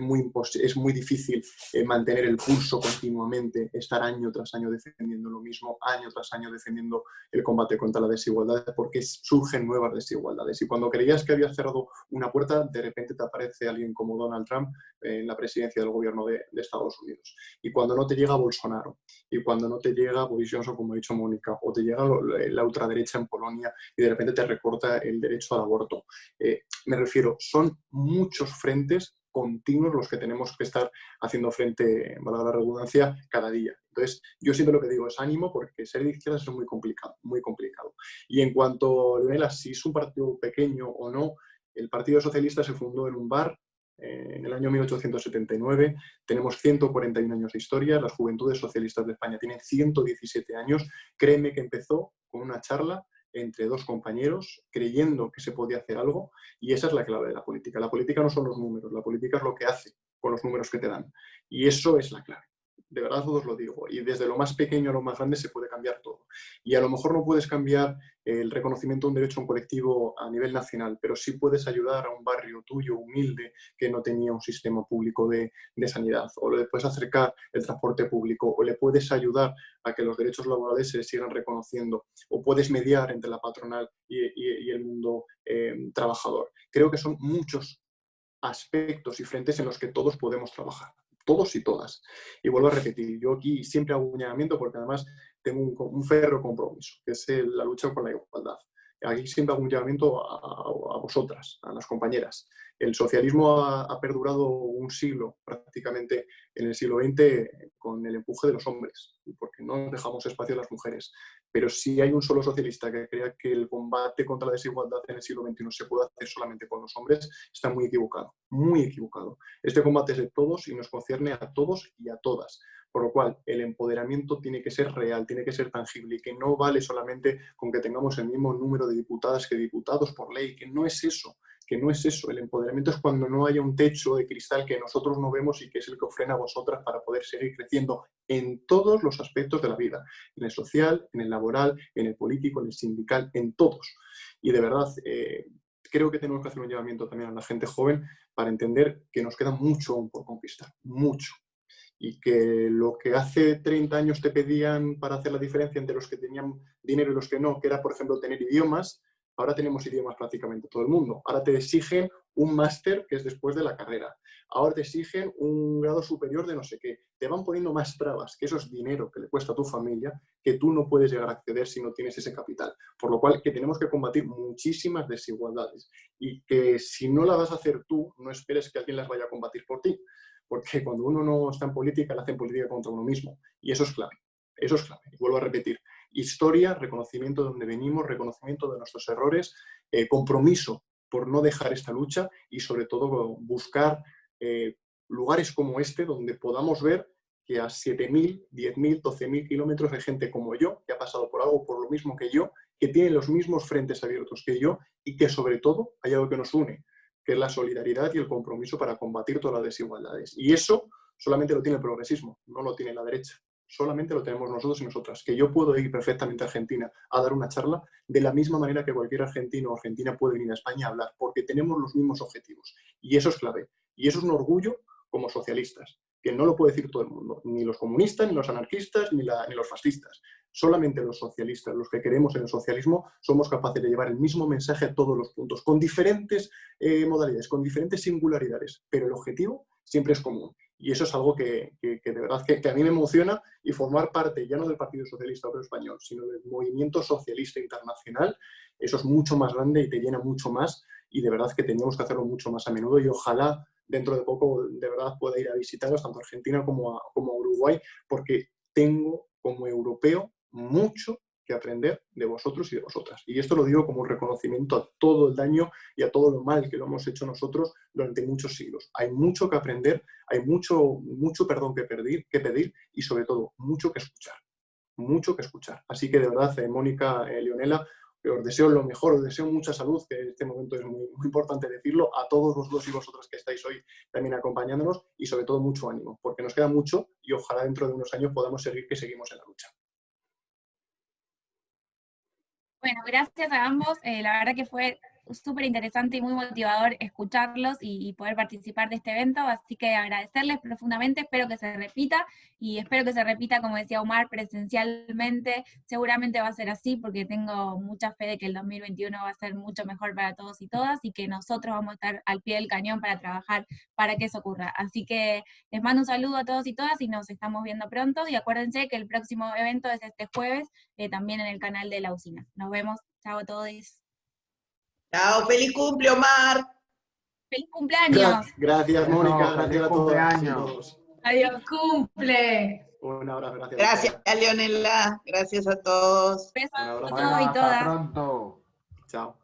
muy difícil mantener el pulso continuamente, estar año tras año defendiendo lo mismo, año tras año defendiendo el combate contra la desigualdad, porque surgen nuevas desigualdades. Y cuando creías que habías cerrado una puerta, de repente te aparece alguien como Donald Trump en la presidencia del gobierno de Estados Unidos. Y cuando no te llega Bolsonaro, y cuando no te llega Boris Johnson, como ha dicho Mónica, o te llega la ultraderecha en Polonia y de repente te recorta el derecho al aborto. Me refiero, son muchos frentes continuos los que tenemos que estar haciendo frente, valga la redundancia, cada día. Entonces, yo siempre lo que digo es ánimo, porque ser de izquierdas es muy complicado, muy complicado. Y en cuanto, Leonela, si es un partido pequeño o no, el Partido Socialista se fundó en un bar en el año 1879, tenemos 141 años de historia, las Juventudes Socialistas de España tienen 117 años, créeme que empezó con una charla entre dos compañeros, creyendo que se podía hacer algo, y esa es la clave de la política. La política no son los números, la política es lo que hace con los números que te dan, y eso es la clave. De verdad os lo digo, y desde lo más pequeño a lo más grande se puede cambiar todo. Y a lo mejor no puedes cambiar el reconocimiento de un derecho a un colectivo a nivel nacional, pero sí puedes ayudar a un barrio tuyo, humilde, que no tenía un sistema público de sanidad, o le puedes acercar el transporte público, o le puedes ayudar a que los derechos laborales se sigan reconociendo, o puedes mediar entre la patronal y el mundo trabajador. Creo que son muchos aspectos y frentes en los que todos podemos trabajar. Todos y todas. Y vuelvo a repetir, yo aquí siempre hago un llamamiento porque además tengo un férreo compromiso, que es la lucha por la igualdad. Aquí siempre hago un llamamiento a vosotras, a las compañeras. El socialismo ha perdurado un siglo, prácticamente en el siglo XX, con el empuje de los hombres, porque no dejamos espacio a las mujeres. Pero si hay un solo socialista que crea que el combate contra la desigualdad en el siglo XXI se puede hacer solamente con los hombres, está muy equivocado, muy equivocado. Este combate es de todos y nos concierne a todos y a todas. Por lo cual, el empoderamiento tiene que ser real, tiene que ser tangible, y que no vale solamente con que tengamos el mismo número de diputadas que diputados por ley, que no es eso. Que no es eso. El empoderamiento es cuando no haya un techo de cristal que nosotros no vemos y que es el que os frena a vosotras para poder seguir creciendo en todos los aspectos de la vida, en el social, en el laboral, en el político, en el sindical, en todos. Y de verdad, creo que tenemos que hacer un llamamiento también a la gente joven para entender que nos queda mucho aún por conquistar, mucho. Y que lo que hace 30 años te pedían para hacer la diferencia entre los que tenían dinero y los que no, que era, por ejemplo, tener idiomas, ahora tenemos idiomas prácticamente todo el mundo. Ahora te exigen un máster que es después de la carrera. Ahora te exigen un grado superior de no sé qué. Te van poniendo más trabas, que eso es dinero que le cuesta a tu familia, que tú no puedes llegar a acceder si no tienes ese capital. Por lo cual, que tenemos que combatir muchísimas desigualdades. Y que si no la vas a hacer tú, no esperes que alguien las vaya a combatir por ti. Porque cuando uno no está en política, le hacen política contra uno mismo. Y eso es clave. Eso es clave. Y vuelvo a repetir. Historia, reconocimiento de donde venimos, reconocimiento de nuestros errores, compromiso por no dejar esta lucha y sobre todo buscar lugares como este donde podamos ver que a 7.000, 10.000, 12.000 kilómetros hay gente como yo, que ha pasado por algo por lo mismo que yo, que tiene los mismos frentes abiertos que yo y que sobre todo hay algo que nos une, que es la solidaridad y el compromiso para combatir todas las desigualdades. Y eso solamente lo tiene el progresismo, no lo tiene la derecha. Solamente lo tenemos nosotros y nosotras. Que yo puedo ir perfectamente a Argentina a dar una charla de la misma manera que cualquier argentino o argentina puede venir a España a hablar, porque tenemos los mismos objetivos. Y eso es clave. Y eso es un orgullo como socialistas, que no lo puede decir todo el mundo, ni los comunistas, ni los anarquistas, ni los fascistas. Solamente los socialistas, los que creemos en el socialismo, somos capaces de llevar el mismo mensaje a todos los puntos, con diferentes modalidades, con diferentes singularidades, pero el objetivo siempre es común. Y eso es algo que de verdad que a mí me emociona, y formar parte ya no del Partido Socialista Obrero Español, sino del movimiento socialista internacional, eso es mucho más grande y te llena mucho más, y de verdad que tenemos que hacerlo mucho más a menudo, y ojalá dentro de poco de verdad pueda ir a visitaros tanto a Argentina como a Uruguay, porque tengo como europeo mucho que aprender de vosotros y de vosotras. Y esto lo digo como un reconocimiento a todo el daño y a todo lo mal que lo hemos hecho nosotros durante muchos siglos. Hay mucho que aprender, hay mucho perdón que pedir y sobre todo mucho que escuchar. Mucho que escuchar. Así que de verdad, Mónica, Leonela, os deseo lo mejor, os deseo mucha salud, que en este momento es muy, muy importante decirlo, a todos vosotros y vosotras que estáis hoy también acompañándonos, y sobre todo mucho ánimo, porque nos queda mucho y ojalá dentro de unos años podamos seguimos en la lucha. Bueno, gracias a ambos. La verdad que fue súper interesante y muy motivador escucharlos y poder participar de este evento, así que agradecerles profundamente, espero que se repita, y espero que se repita, como decía Omar, presencialmente. Seguramente va a ser así, porque tengo mucha fe de que el 2021 va a ser mucho mejor para todos y todas, y que nosotros vamos a estar al pie del cañón para trabajar para que eso ocurra. Así que les mando un saludo a todos y todas, y nos estamos viendo pronto, y acuérdense que el próximo evento es este jueves, también en el canal de la usina. Nos vemos, chao a todos. Chao, feliz cumple, Omar. ¡Feliz cumpleaños! Gracias, Mónica. Eso, Gracias a feliz todos. cumpleaños. Adiós. ¡Cumple! Un abrazo, gracias. Gracias, Leonela. Gracias a todos. Besos Un abrazo. a todos y Hasta todas. pronto. Chao.